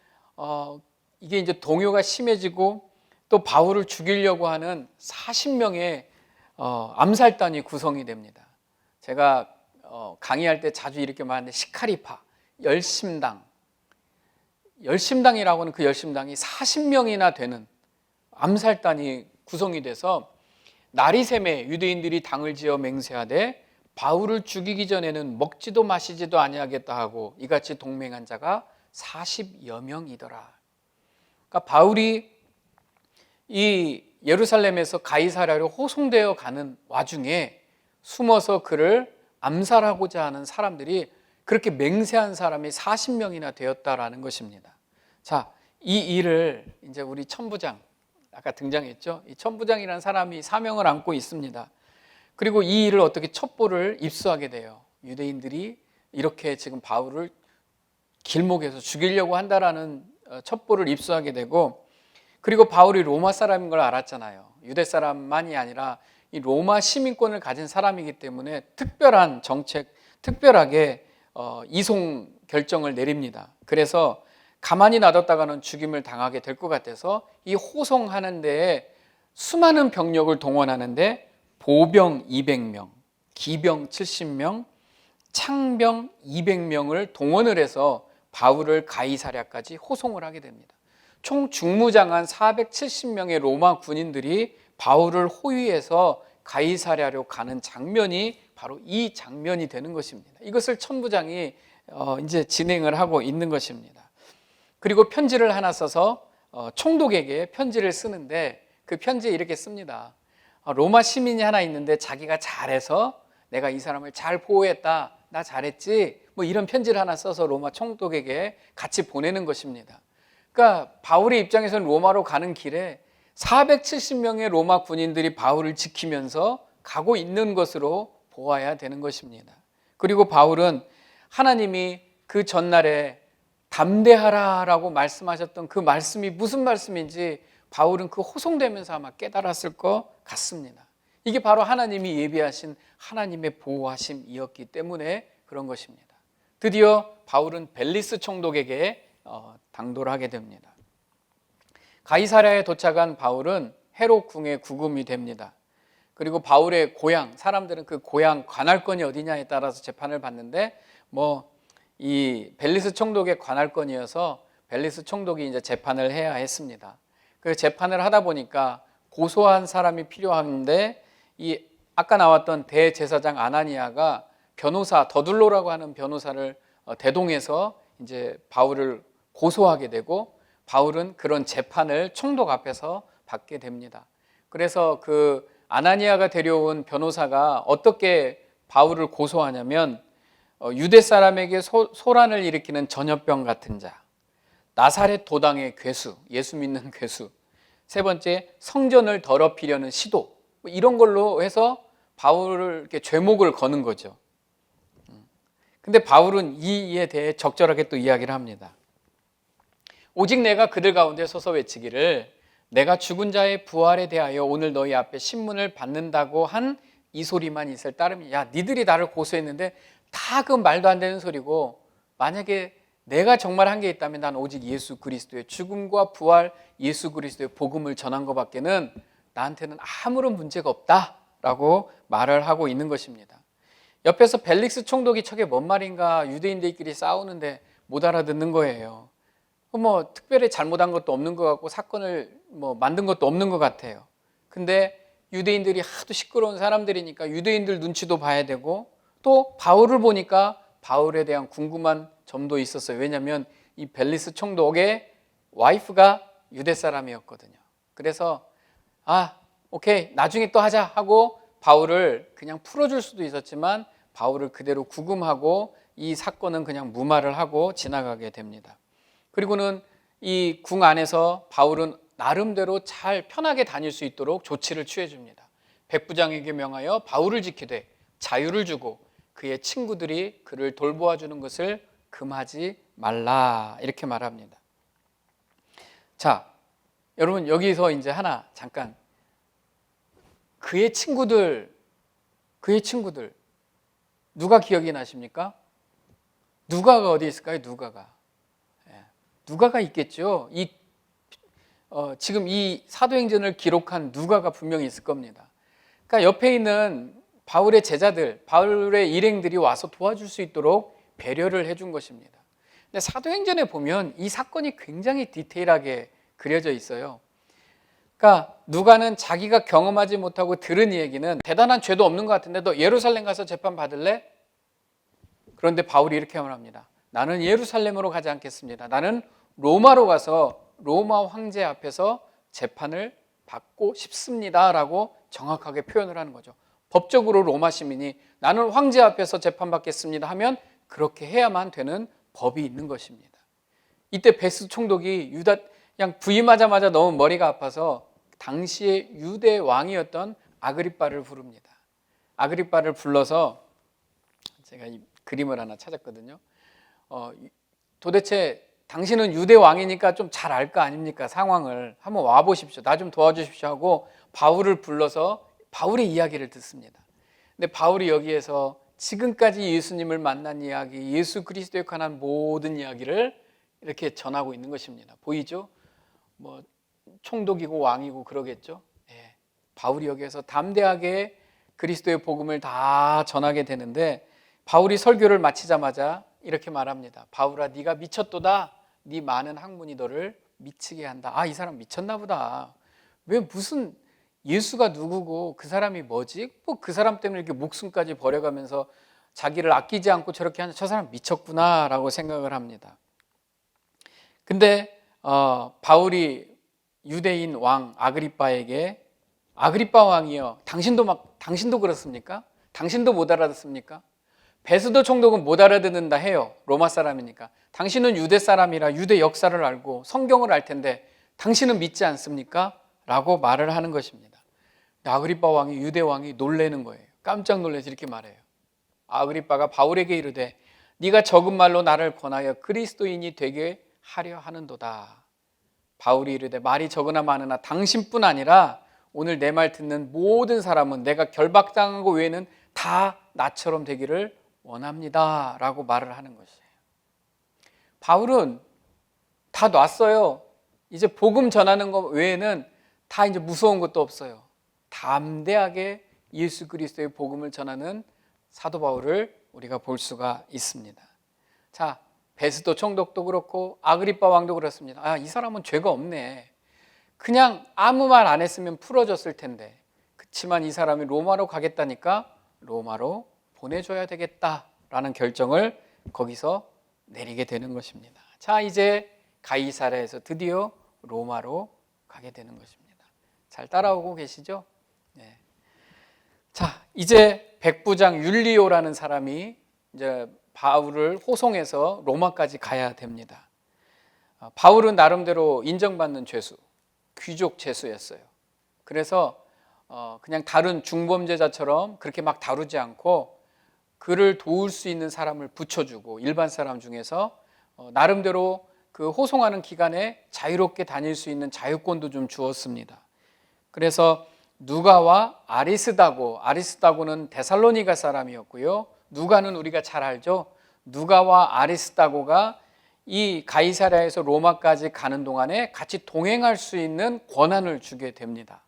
이게 이제 동요가 심해지고 또 바울을 죽이려고 하는 40명의 암살단이 구성이 됩니다. 제가 강의할 때 자주 이렇게 말하는데 시카리파, 열심당이라고 하는 그 열심당이 40명이나 되는 암살단이 구성이 돼서 나리샘에 유대인들이 당을 지어 맹세하되 바울을 죽이기 전에는 먹지도 마시지도 아니하겠다 하고 이같이 동맹한 자가 40여 명이더라. 그러니까 바울이 이 예루살렘에서 가이사랴로 호송되어 가는 와중에 숨어서 그를 암살하고자 하는 사람들이 그렇게 맹세한 사람이 40명이나 되었다라는 것입니다. 자, 이 일을 이제 우리 천부장, 아까 등장했죠? 이 천부장이라는 사람이 사명을 안고 있습니다. 그리고 이 일을 어떻게 첩보를 입수하게 돼요. 유대인들이 이렇게 지금 바울을 길목에서 죽이려고 한다라는 첩보를 입수하게 되고, 그리고 바울이 로마 사람인 걸 알았잖아요. 유대 사람만이 아니라 이 로마 시민권을 가진 사람이기 때문에 특별한 정책, 특별하게 이송 결정을 내립니다. 그래서 가만히 놔뒀다가는 죽임을 당하게 될 것 같아서 이 호송하는 데에 수많은 병력을 동원하는데 보병 200명, 기병 70명, 창병 200명을 동원을 해서 바울을 가이사랴까지 호송을 하게 됩니다. 총 중무장한 470명의 로마 군인들이 바울을 호위해서 가이사랴로 가는 장면이 바로 이 장면이 되는 것입니다. 이것을 천부장이 이제 진행을 하고 있는 것입니다. 그리고 편지를 하나 써서 총독에게 편지를 쓰는데 그 편지에 이렇게 씁니다. 로마 시민이 하나 있는데 자기가 잘해서 내가 이 사람을 잘 보호했다, 나 잘했지, 뭐 이런 편지를 하나 써서 로마 총독에게 같이 보내는 것입니다. 그러니까 바울의 입장에서는 로마로 가는 길에 470명의 로마 군인들이 바울을 지키면서 가고 있는 것으로 보아야 되는 것입니다. 그리고 바울은 하나님이 그 전날에 담대하라라고 말씀하셨던 그 말씀이 무슨 말씀인지 바울은 그 호송되면서 아마 깨달았을 것 같습니다. 이게 바로 하나님이 예비하신 하나님의 보호하심이었기 때문에 그런 것입니다. 드디어 바울은 벨리스 총독에게 당도를 하게 됩니다. 가이사랴에 도착한 바울은 헤롯 궁의 구금이 됩니다. 그리고 바울의 고향, 사람들은 그 고향 관할권이 어디냐에 따라서 재판을 받는데 이 벨리스 총독의 관할권이어서 벨리스 총독이 이제 재판을 해야 했습니다. 그 재판을 하다 보니까 고소한 사람이 필요한데 이 아까 나왔던 대제사장 아나니아가 변호사 더둘로라고 하는 변호사를 대동해서 이제 바울을 고소하게 되고 바울은 그런 재판을 총독 앞에서 받게 됩니다. 그래서 그 아나니아가 데려온 변호사가 어떻게 바울을 고소하냐면 유대 사람에게 소란을 일으키는 전염병 같은 자, 나사렛 도당의 괴수, 예수 믿는 괴수, 세 번째 성전을 더럽히려는 시도, 이런 걸로 해서 바울을 이렇게 죄목을 거는 거죠. 근데 바울은 이에 대해 적절하게 또 이야기를 합니다. 오직 내가 그들 가운데 서서 외치기를 내가 죽은 자의 부활에 대하여 오늘 너희 앞에 신문을 받는다고 한 이 소리만 있을 따름이, 야, 니들이 나를 고소했는데 다 그 말도 안 되는 소리고, 만약에 내가 정말 한 게 있다면 난 오직 예수 그리스도의 죽음과 부활, 예수 그리스도의 복음을 전한 것밖에는 나한테는 아무런 문제가 없다라고 말을 하고 있는 것입니다. 옆에서 벨릭스 총독이 저게 뭔 말인가, 유대인들끼리 싸우는데 못 알아듣는 거예요. 뭐 특별히 잘못한 것도 없는 것 같고 사건을 뭐 만든 것도 없는 것 같아요. 근데 유대인들이 하도 시끄러운 사람들이니까 유대인들 눈치도 봐야 되고, 또 바울을 보니까 바울에 대한 궁금한 점도 있었어요. 왜냐하면 이 벨리스 총독의 와이프가 유대 사람이었거든요. 그래서 오케이, 나중에 또 하자 하고 바울을 그냥 풀어줄 수도 있었지만 바울을 그대로 구금하고 이 사건은 그냥 무마를 하고 지나가게 됩니다. 그리고는 이 궁 안에서 바울은 나름대로 잘 편하게 다닐 수 있도록 조치를 취해 줍니다. 백부장에게 명하여 바울을 지키되 자유를 주고 그의 친구들이 그를 돌보아 주는 것을 금하지 말라, 이렇게 말합니다. 자, 여러분 여기서 이제 하나 잠깐, 그의 친구들 누가 기억이 나십니까? 누가가 어디 있을까요? 누가가 있겠죠. 지금 이 사도행전을 기록한 누가가 분명히 있을 겁니다. 그러니까 옆에 있는 바울의 제자들, 바울의 일행들이 와서 도와줄 수 있도록 배려를 해준 것입니다. 근데 사도행전에 보면 이 사건이 굉장히 디테일하게 그려져 있어요. 그러니까 누가는 자기가 경험하지 못하고 들은 얘기는 대단한 죄도 없는 것 같은데 너 예루살렘 가서 재판 받을래? 그런데 바울이 이렇게 말합니다. 나는 예루살렘으로 가지 않겠습니다. 나는 로마로 가서 로마 황제 앞에서 재판을 받고 싶습니다 라고 정확하게 표현을 하는 거죠. 법적으로 로마 시민이 나는 황제 앞에서 재판받겠습니다 하면 그렇게 해야만 되는 법이 있는 것입니다. 이때 베스 총독이 그냥 부임하자마자 너무 머리가 아파서 당시의 유대 왕이었던 아그리빠를 부릅니다. 아그리빠를 불러서, 제가 이 그림을 하나 찾았거든요. 도대체 당신은 유대 왕이니까 좀 잘 알 거 아닙니까? 상황을 한번 와 보십시오. 나 좀 도와주십시오 하고 바울을 불러서 바울의 이야기를 듣습니다. 근데 바울이 여기에서 지금까지 예수님을 만난 이야기, 예수 그리스도에 관한 모든 이야기를 이렇게 전하고 있는 것입니다. 보이죠? 뭐 총독이고 왕이고 그러겠죠. 네. 바울이 여기에서 담대하게 그리스도의 복음을 다 전하게 되는데, 바울이 설교를 마치자마자 이렇게 말합니다. 바울아, 네가 미쳤도다. 네 많은 학문이 너를 미치게 한다. 이 사람 미쳤나 보다. 왜 무슨 예수가 누구고 그 사람이 뭐지? 뭐 그 사람 때문에 이렇게 목숨까지 버려가면서 자기를 아끼지 않고 저렇게 하는 저 사람 미쳤구나라고 생각을 합니다. 근데 바울이 유대인 왕 아그리빠에게, 아그리빠 왕이여, 당신도 그렇습니까? 당신도 못 알아듣습니까? 베스도 총독은 못 알아듣는다 해요. 로마 사람이니까. 당신은 유대 사람이라 유대 역사를 알고 성경을 알 텐데 당신은 믿지 않습니까? 라고 말을 하는 것입니다. 아그리빠 왕이, 유대 왕이 놀라는 거예요. 깜짝 놀라서 이렇게 말해요. 아그리빠가 바울에게 이르되 네가 적은 말로 나를 권하여 그리스도인이 되게 하려 하는도다. 바울이 이르되 말이 적으나 많으나 당신뿐 아니라 오늘 내 말 듣는 모든 사람은 내가 결박당한 것 외에는 다 나처럼 되기를 원합니다 라고 말을 하는 것이에요. 바울은 다 놨어요. 이제 복음 전하는 것 외에는 다 이제 무서운 것도 없어요. 담대하게 예수 그리스도의 복음을 전하는 사도 바울을 우리가 볼 수가 있습니다. 자, 베스도 총독도 그렇고 아그리빠 왕도 그렇습니다. 이 사람은 죄가 없네. 그냥 아무 말 안 했으면 풀어졌을 텐데, 그렇지만 이 사람이 로마로 가겠다니까 로마로 보내줘야 되겠다라는 결정을 거기서 내리게 되는 것입니다. 자, 이제 가이사랴에서 드디어 로마로 가게 되는 것입니다. 잘 따라오고 계시죠? 네. 자, 이제 백부장 율리오라는 사람이 이제 바울을 호송해서 로마까지 가야 됩니다. 바울은 나름대로 인정받는 죄수, 귀족 죄수였어요. 그래서 그냥 다른 중범죄자처럼 그렇게 막 다루지 않고 그를 도울 수 있는 사람을 붙여주고 일반 사람 중에서 나름대로 그 호송하는 기간에 자유롭게 다닐 수 있는 자유권도 좀 주었습니다. 그래서 누가와 아리스다고는 데살로니가 사람이었고요. 누가는 우리가 잘 알죠. 누가와 아리스다고가 이 가이사랴에서 로마까지 가는 동안에 같이 동행할 수 있는 권한을 주게 됩니다.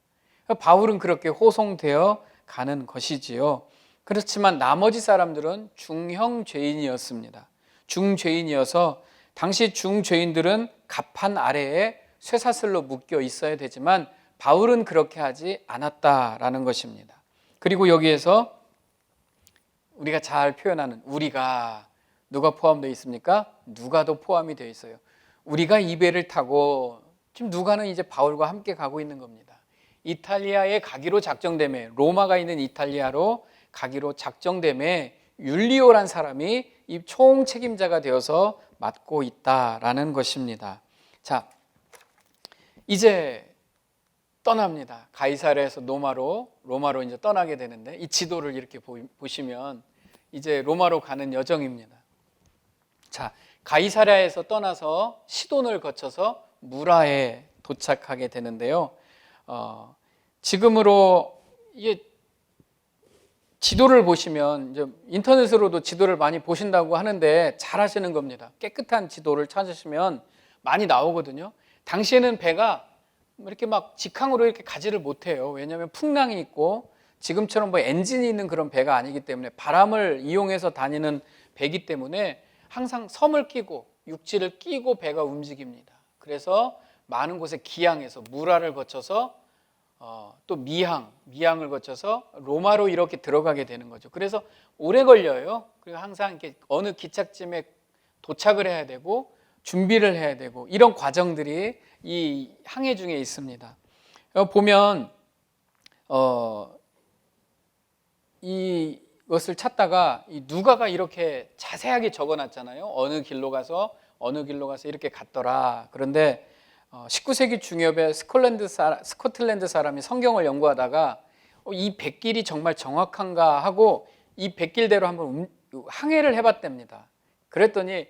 바울은 그렇게 호송되어 가는 것이지요. 그렇지만 나머지 사람들은 중형 죄인이었습니다. 중죄인이어서 당시 중죄인들은 갑판 아래에 쇠사슬로 묶여 있어야 되지만 바울은 그렇게 하지 않았다라는 것입니다. 그리고 여기에서 우리가 잘 표현하는 우리가 누가 포함되어 있습니까? 누가도 포함이 되어 있어요. 우리가 이 배를 타고 지금 누가는 이제 바울과 함께 가고 있는 겁니다. 이탈리아에 가기로 작정됨에 로마가 있는 이탈리아로 가기로 작정됨에 율리오란 사람이 이 총책임자가 되어서 맡고 있다라는 것입니다. 자, 이제 떠납니다. 가이사랴에서 로마로 이제 떠나게 되는데 이 지도를 이렇게 보시면 이제 로마로 가는 여정입니다. 자, 가이사랴에서 떠나서 시돈을 거쳐서 무라에 도착하게 되는데요. 지금으로 이게 지도를 보시면 이제 인터넷으로도 지도를 많이 보신다고 하는데 잘 하시는 겁니다. 깨끗한 지도를 찾으시면 많이 나오거든요. 당시에는 배가 이렇게 막 직항으로 이렇게 가지를 못해요. 왜냐하면 풍랑이 있고 지금처럼 뭐 엔진이 있는 그런 배가 아니기 때문에 바람을 이용해서 다니는 배이기 때문에 항상 섬을 끼고 육지를 끼고 배가 움직입니다. 그래서 많은 곳에 기항해서 무라를 거쳐서 또 미항을 거쳐서 로마로 이렇게 들어가게 되는 거죠. 그래서 오래 걸려요. 그리고 항상 이렇게 어느 기착지에 도착을 해야 되고 준비를 해야 되고 이런 과정들이 이 항해 중에 있습니다. 보면 이것을 찾다가 이 누가가 이렇게 자세하게 적어놨잖아요. 어느 길로 가서 이렇게 갔더라. 그런데 19세기 중엽에 스코틀랜드 사람이 성경을 연구하다가 이 백길이 정말 정확한가 하고 이 백길대로 한번 항해를 해봤답니다. 그랬더니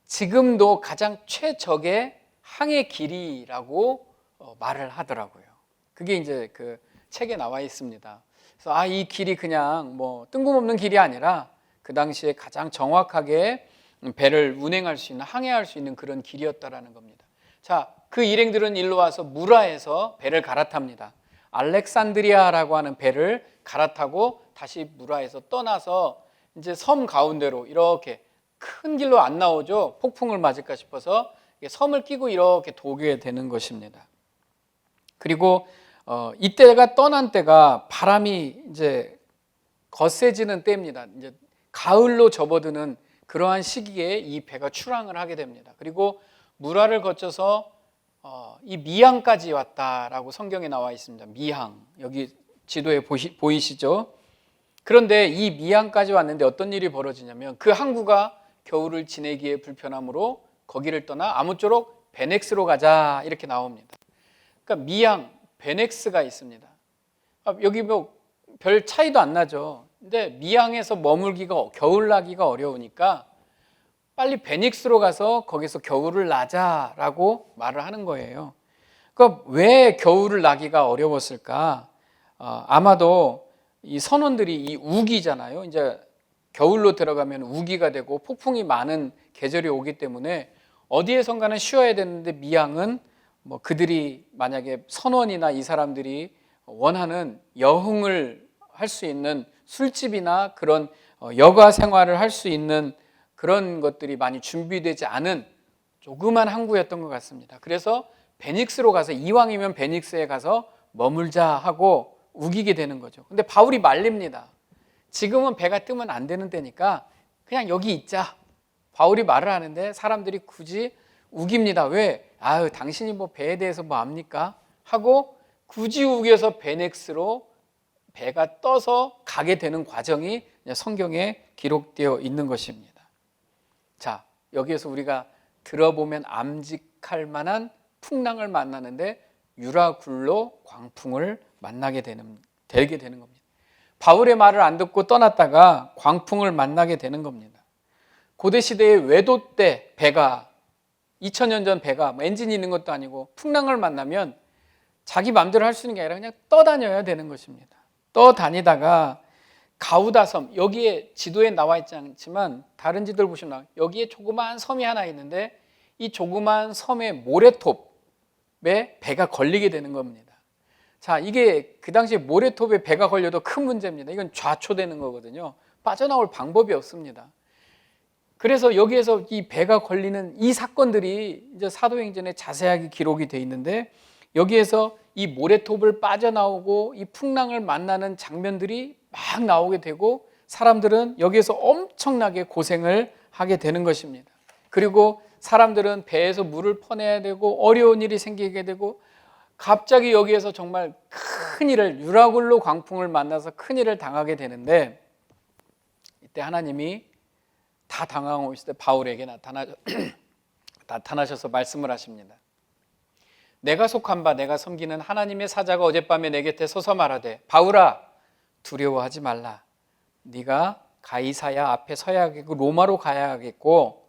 지금도 가장 최적의 항해 길이라고 말을 하더라고요. 그게 이제 그 책에 나와 있습니다. 그래서 이 길이 그냥 뭐 뜬금없는 길이 아니라 그 당시에 가장 정확하게 배를 운행할 수 있는, 항해할 수 있는 그런 길이었다라는 겁니다. 자, 그 일행들은 일로 와서 무라에서 배를 갈아탑니다. 알렉산드리아라고 하는 배를 갈아타고 다시 무라에서 떠나서 이제 섬 가운데로 이렇게 큰 길로 안 나오죠. 폭풍을 맞을까 싶어서 섬을 끼고 이렇게 도게 되는 것입니다. 그리고 이때가 떠난 때가 바람이 이제 거세지는 때입니다. 이제 가을로 접어드는 그러한 시기에 이 배가 출항을 하게 됩니다. 그리고 무라를 거쳐서 이 미항까지 왔다라고 성경에 나와 있습니다. 미항, 여기 지도에 보이시죠? 그런데 이 미항까지 왔는데 어떤 일이 벌어지냐면 그 항구가 겨울을 지내기에 불편하므로 거기를 떠나 아무쪼록 베넥스로 가자 이렇게 나옵니다. 그러니까 미항, 베넥스가 있습니다. 여기 뭐 별 차이도 안 나죠. 근데 미항에서 머물기가 겨울나기가 어려우니까 빨리 베닉스로 가서 거기서 겨울을 나자라고 말을 하는 거예요. 그러니까 왜 겨울을 나기가 어려웠을까? 아마도 이 선원들이 이 우기잖아요. 이제 겨울로 들어가면 우기가 되고 폭풍이 많은 계절이 오기 때문에 어디에선가는 쉬어야 되는데 미항은 뭐 그들이 만약에 선원이나 이 사람들이 원하는 여흥을 할 수 있는 술집이나 그런 여가 생활을 할 수 있는 그런 것들이 많이 준비되지 않은 조그만 항구였던 것 같습니다. 그래서 베닉스로 가서 이왕이면 베닉스에 가서 머물자 하고 우기게 되는 거죠. 근데 바울이 말립니다. 지금은 배가 뜨면 안 되는 때니까 그냥 여기 있자. 바울이 말을 하는데 사람들이 굳이 우깁니다. 왜? 아유, 당신이 뭐 배에 대해서 뭐 압니까? 하고 굳이 우겨서 베넥스로 배가 떠서 가게 되는 과정이 성경에 기록되어 있는 것입니다. 자, 여기에서 우리가 들어보면 암직할 만한 풍랑을 만나는데 유라굴로 광풍을 되게 되는 겁니다. 바울의 말을 안 듣고 떠났다가 광풍을 만나게 되는 겁니다. 고대 시대의 외도 때 배가 2000년 전 배가 엔진이 있는 것도 아니고 풍랑을 만나면 자기 마음대로 할 수 있는 게 아니라 그냥 떠다녀야 되는 것입니다. 떠다니다가 가우다섬, 여기에 지도에 나와 있지 않지만 다른 지도를 보시면 여기에 조그마한 섬이 하나 있는데 이 조그마한 섬의 모래톱에 배가 걸리게 되는 겁니다. 자, 이게 그 당시에 모래톱에 배가 걸려도 큰 문제입니다. 이건 좌초되는 거거든요. 빠져나올 방법이 없습니다. 그래서 여기에서 이 배가 걸리는 이 사건들이 이제 사도행전에 자세하게 기록이 돼 있는데 여기에서 이 모래톱을 빠져나오고 이 풍랑을 만나는 장면들이 막 나오게 되고 사람들은 여기에서 엄청나게 고생을 하게 되는 것입니다. 그리고 사람들은 배에서 물을 퍼내야 되고 어려운 일이 생기게 되고 갑자기 여기에서 정말 큰일을 유라굴로 광풍을 만나서 큰일을 당하게 되는데 이때 하나님이 다 당황하고 있을 때 바울에게 나타나셔서 말씀을 하십니다. 내가 속한 바 내가 섬기는 하나님의 사자가 어젯밤에 내 곁에 서서 말하되 바울아 두려워하지 말라. 네가 가이사야 앞에 서야겠고 로마로 가야겠고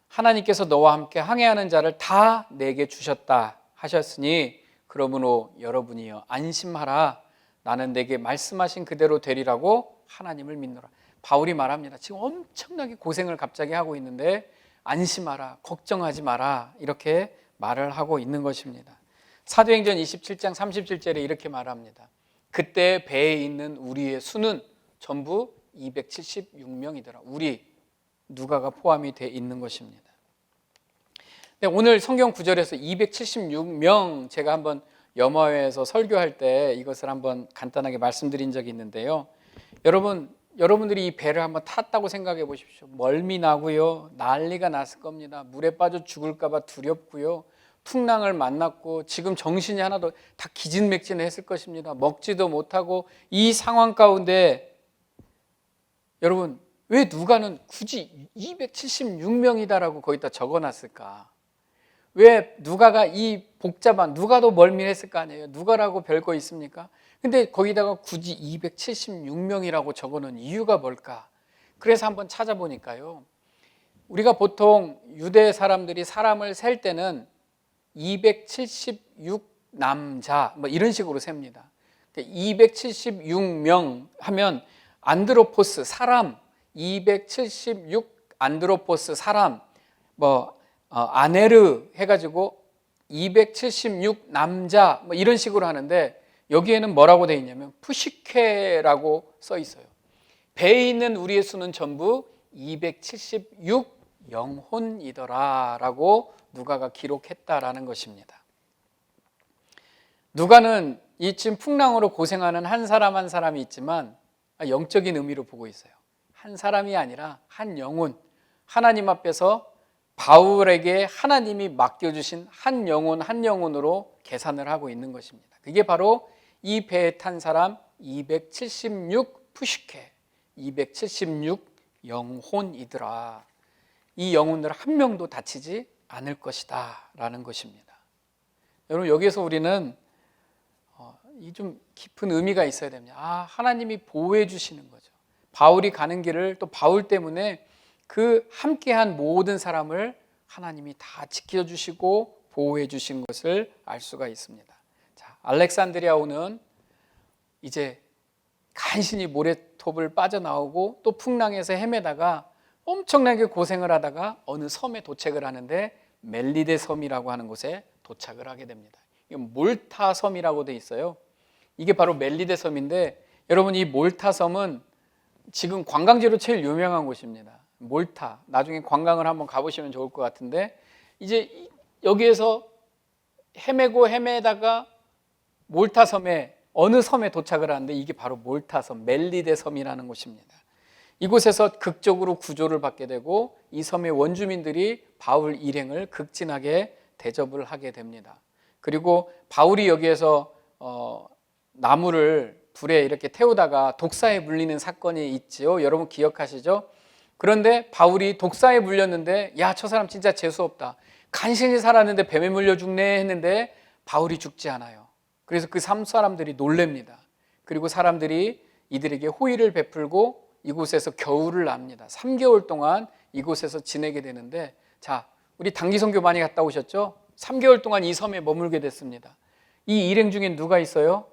하나님께서 너와 함께 항해하는 자를 다 내게 주셨다 하셨으니 그러므로 여러분이여 안심하라. 나는 내게 말씀하신 그대로 되리라고 하나님을 믿노라. 바울이 말합니다. 지금 엄청나게 고생을 갑자기 하고 있는데 안심하라, 걱정하지 마라 이렇게 말을 하고 있는 것입니다. 사도행전 27장 37절에 이렇게 말합니다. 그때 배에 있는 우리의 수는 전부 276명이더라. 우리 누가가 포함이 되어 있는 것입니다. 오늘 성경 구절에서 276명 제가 한번 염화회에서 설교할 때 이것을 한번 간단하게 말씀드린 적이 있는데요. 여러분들이 이 배를 한번 탔다고 생각해 보십시오. 멀미 나고요. 난리가 났을 겁니다. 물에 빠져 죽을까 봐 두렵고요. 풍랑을 만났고 지금 정신이 하나도 다 기진맥진했을 것입니다. 먹지도 못하고 이 상황 가운데 여러분 왜 누가는 굳이 276명이다라고 거기다 적어놨을까? 왜 누가가 이 복잡한 누가도 멀미했을 거 아니에요. 누가라고 별거 있습니까? 근데 거기다가 굳이 276명이라고 적어놓은 이유가 뭘까? 그래서 한번 찾아보니까요. 우리가 보통 유대 사람들이 사람을 셀 때는 276 남자 뭐 이런 식으로 셉니다. 276명 하면 안드로포스 사람 276 안드로포스 사람 아네르 해가지고 276 남자 뭐 이런 식으로 하는데 여기에는 뭐라고 되어 있냐면 푸시케라고 써 있어요. 배에 있는 우리의 수는 전부 276 영혼이더라 라고 누가가 기록했다라는 것입니다. 누가는 이 지금 풍랑으로 고생하는 한 사람 한 사람이 있지만 영적인 의미로 보고 있어요. 한 사람이 아니라 한 영혼, 하나님 앞에서 바울에게 하나님이 맡겨주신 한 영혼 한 영혼으로 계산을 하고 있는 것입니다. 그게 바로 이 배에 탄 사람 276 푸시케, 276 영혼이더라. 이 영혼들 한 명도 다치지 않을 것이다 라는 것입니다. 여러분 여기에서 우리는 이 좀 깊은 의미가 있어야 됩니다. 하나님이 보호해 주시는 거죠. 바울이 가는 길을 또 바울 때문에 그 함께한 모든 사람을 하나님이 다 지켜주시고 보호해 주신 것을 알 수가 있습니다. 자, 알렉산드리아호는 이제 간신히 모래톱을 빠져나오고 또 풍랑에서 헤매다가 엄청나게 고생을 하다가 어느 섬에 도착을 하는데 멜리데 섬이라고 하는 곳에 도착을 하게 됩니다. 이건 몰타 섬이라고 돼 있어요. 이게 바로 멜리데 섬인데 여러분 이 몰타 섬은 지금 관광지로 제일 유명한 곳입니다. 몰타. 나중에 관광을 한번 가보시면 좋을 것 같은데 이제 여기에서 헤매다가 몰타 섬에 어느 섬에 도착을 하는데 이게 바로 몰타 섬, 멜리데 섬이라는 곳입니다. 이곳에서 극적으로 구조를 받게 되고 이 섬의 원주민들이 바울 일행을 극진하게 대접을 하게 됩니다. 그리고 바울이 여기에서 나무를 불에 이렇게 태우다가 독사에 물리는 사건이 있지요. 여러분 기억하시죠? 그런데 바울이 독사에 물렸는데 야, 저 사람 진짜 재수없다. 간신히 살았는데 뱀에 물려 죽네 했는데 바울이 죽지 않아요. 그래서 그 사람들이 놀랍니다. 그리고 사람들이 이들에게 호의를 베풀고 이곳에서 겨울을 납니다. 3개월 동안 이곳에서 지내게 되는데, 자, 우리 단기 선교 많이 갔다 오셨죠? 3개월 동안 이 섬에 머물게 됐습니다. 이 일행 중에 누가 있어요?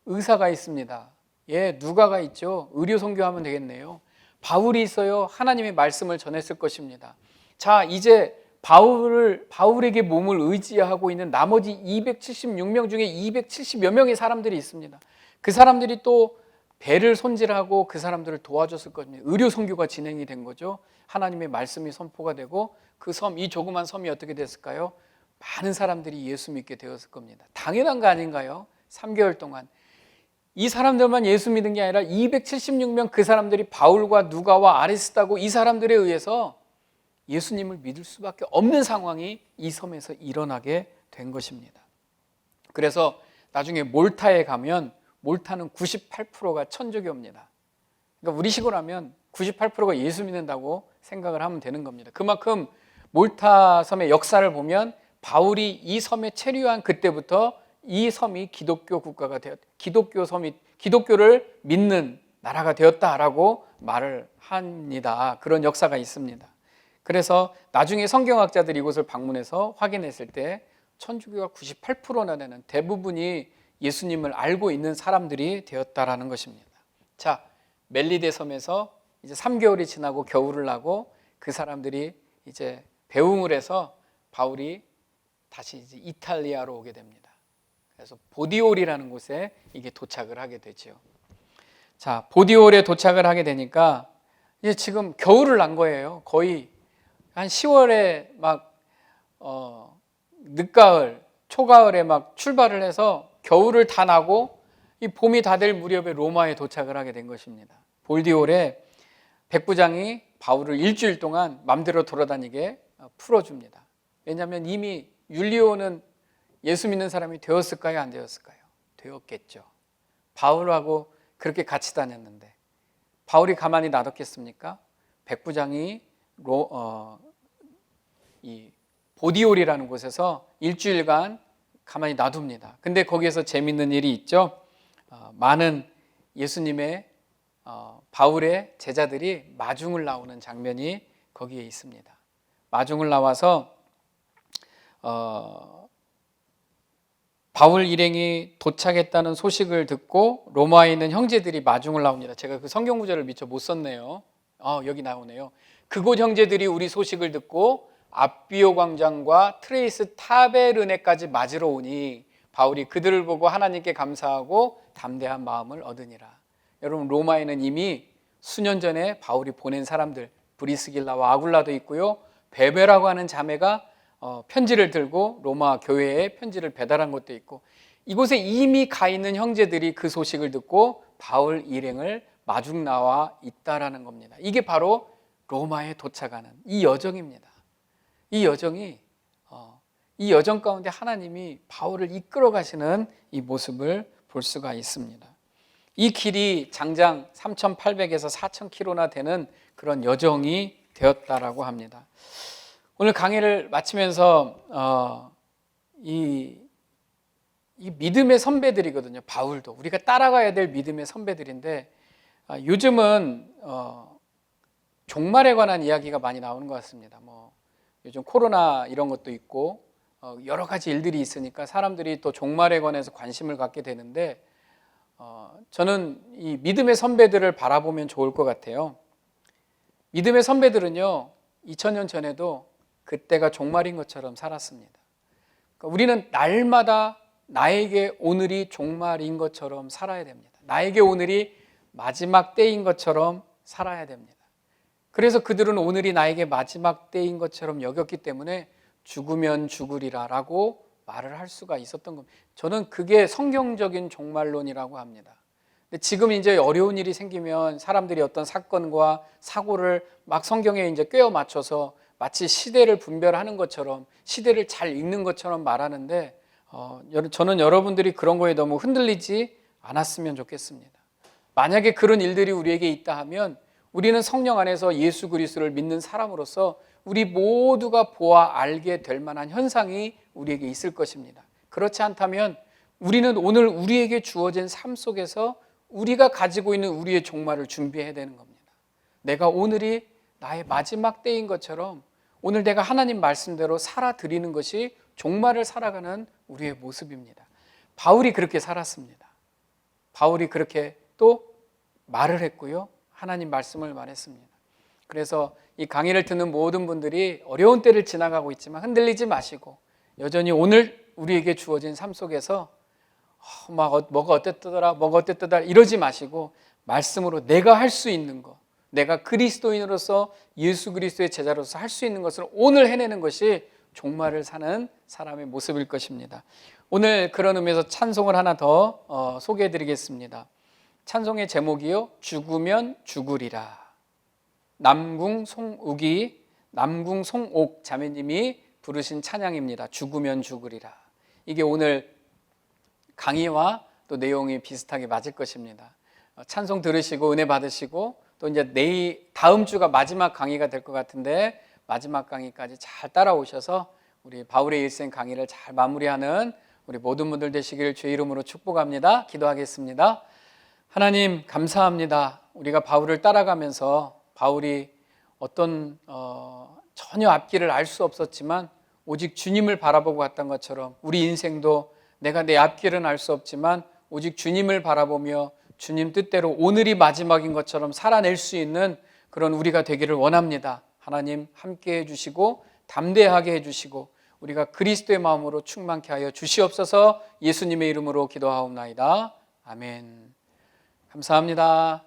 의사가 있습니다. 예, 누가가 있죠. 의료 선교하면 되겠네요. 바울이 있어요. 하나님의 말씀을 전했을 것입니다. 자, 이제 바울에게 몸을 의지하고 있는 나머지 276명 중에 270여 명의 사람들이 있습니다. 그 사람들이 또 배를 손질하고 그 사람들을 도와줬을 겁니다. 의료 선교가 진행이 된 거죠. 하나님의 말씀이 선포가 되고 그 섬, 이 조그만 섬이 어떻게 됐을까요? 많은 사람들이 예수 믿게 되었을 겁니다. 당연한 거 아닌가요? 3개월 동안 이 사람들만 예수 믿은 게 아니라 276명 그 사람들이 바울과 누가와 아리스다고 이 사람들에 의해서 예수님을 믿을 수밖에 없는 상황이 이 섬에서 일어나게 된 것입니다. 그래서 나중에 몰타에 가면 몰타는 98%가 천주교입니다. 그러니까 우리식으로 하면 98%가 예수 믿는다고 생각을 하면 되는 겁니다. 그만큼 몰타 섬의 역사를 보면 바울이 이 섬에 체류한 그때부터 이 섬이 기독교 국가가 기독교를 믿는 나라가 되었다라고 말을 합니다. 그런 역사가 있습니다. 그래서 나중에 성경학자들이 이곳을 방문해서 확인했을 때 천주교가 98%나 되는 대부분이 예수님을 알고 있는 사람들이 되었다라는 것입니다. 자, 멜리데 섬에서 이제 3개월이 지나고 겨울을 나고 그 사람들이 이제 배웅을 해서 바울이 다시 이제 이탈리아로 오게 됩니다. 그래서 보디올이라는 곳에 이게 도착을 하게 되죠. 자, 보디올에 도착을 하게 되니까 이제 지금 겨울을 난 거예요. 거의 한 10월에 막 늦가을, 초가을에 막 출발을 해서 겨울을 다 나고 이 봄이 다 될 무렵에 로마에 도착을 하게 된 것입니다. 볼디올에 백부장이 바울을 일주일 동안 맘대로 돌아다니게 풀어줍니다. 왜냐하면 이미 율리오는 예수 믿는 사람이 되었을까요? 안 되었을까요? 되었겠죠. 바울하고 그렇게 같이 다녔는데 바울이 가만히 놔뒀겠습니까? 백부장이 이 보디올이라는 곳에서 일주일간 가만히 놔둡니다. 근데 거기에서 재밌는 일이 있죠. 많은 예수님의 바울의 제자들이 마중을 나오는 장면이 거기에 있습니다. 마중을 나와서 바울 일행이 도착했다는 소식을 듣고 로마에 있는 형제들이 마중을 나옵니다. 제가 그 성경 구절을 미처 못 썼네요. 여기 나오네요. 그곳 형제들이 우리 소식을 듣고 앞비오 광장과 트레이스 타베르네까지 맞으러 오니 바울이 그들을 보고 하나님께 감사하고 담대한 마음을 얻으니라. 여러분, 로마에는 이미 수년 전에 바울이 보낸 사람들, 브리스길라와 아굴라도 있고요, 베베라고 하는 자매가 편지를 들고 로마 교회에 편지를 배달한 것도 있고, 이곳에 이미 가 있는 형제들이 그 소식을 듣고 바울 일행을 마중 나와 있다라는 겁니다. 이게 바로 로마에 도착하는 이 여정입니다. 이 여정 가운데 하나님이 바울을 이끌어 가시는 이 모습을 볼 수가 있습니다. 이 길이 장장 3,800에서 4,000km나 되는 그런 여정이 되었다라고 합니다. 오늘 강의를 마치면서 이 믿음의 선배들이거든요. 바울도 우리가 따라가야 될 믿음의 선배들인데, 요즘은 종말에 관한 이야기가 많이 나오는 것 같습니다. 요즘 코로나 이런 것도 있고 여러 가지 일들이 있으니까 사람들이 또 종말에 관해서 관심을 갖게 되는데, 저는 이 믿음의 선배들을 바라보면 좋을 것 같아요. 믿음의 선배들은요, 2000년 전에도 그때가 종말인 것처럼 살았습니다. 그러니까 우리는 날마다 나에게 오늘이 종말인 것처럼 살아야 됩니다. 나에게 오늘이 마지막 때인 것처럼 살아야 됩니다. 그래서 그들은 오늘이 나에게 마지막 때인 것처럼 여겼기 때문에 죽으면 죽으리라 라고 말을 할 수가 있었던 겁니다. 저는 그게 성경적인 종말론이라고 합니다. 근데 지금 이제 어려운 일이 생기면 사람들이 어떤 사건과 사고를 막 성경에 이제 꿰어 맞춰서 마치 시대를 분별하는 것처럼, 시대를 잘 읽는 것처럼 말하는데, 저는 여러분들이 그런 거에 너무 흔들리지 않았으면 좋겠습니다. 만약에 그런 일들이 우리에게 있다 하면 우리는 성령 안에서 예수 그리스도를 믿는 사람으로서 우리 모두가 보아 알게 될 만한 현상이 우리에게 있을 것입니다. 그렇지 않다면 우리는 오늘 우리에게 주어진 삶 속에서 우리가 가지고 있는 우리의 종말을 준비해야 되는 겁니다. 내가 오늘이 나의 마지막 때인 것처럼 오늘 내가 하나님 말씀대로 살아드리는 것이 종말을 살아가는 우리의 모습입니다. 바울이 그렇게 살았습니다. 바울이 그렇게 또 말을 했고요. 하나님 말씀을 말했습니다. 그래서 이 강의를 듣는 모든 분들이 어려운 때를 지나가고 있지만 흔들리지 마시고 여전히 오늘 우리에게 주어진 삶 속에서 뭐가 어땠더라 이러지 마시고 말씀으로 내가 할 수 있는 것, 내가 그리스도인으로서 예수 그리스도의 제자로서 할 수 있는 것을 오늘 해내는 것이 종말을 사는 사람의 모습일 것입니다. 오늘 그런 의미에서 찬송을 하나 더 소개해 드리겠습니다. 찬송의 제목이요, 죽으면 죽으리라. 남궁 송옥 자매님이 부르신 찬양입니다. 죽으면 죽으리라. 이게 오늘 강의와 또 내용이 비슷하게 맞을 것입니다. 찬송 들으시고 은혜 받으시고 또 이제 다음 주가 마지막 강의가 될 것 같은데 마지막 강의까지 잘 따라오셔서 우리 바울의 일생 강의를 잘 마무리하는 우리 모든 분들 되시기를 주의 이름으로 축복합니다. 기도하겠습니다. 하나님 감사합니다. 우리가 바울을 따라가면서 바울이 어떤 전혀 앞길을 알 수 없었지만 오직 주님을 바라보고 갔던 것처럼 우리 인생도 내가 내 앞길은 알 수 없지만 오직 주님을 바라보며 주님 뜻대로 오늘이 마지막인 것처럼 살아낼 수 있는 그런 우리가 되기를 원합니다. 하나님 함께 해주시고 담대하게 해주시고 우리가 그리스도의 마음으로 충만케 하여 주시옵소서. 예수님의 이름으로 기도하옵나이다. 아멘. 감사합니다.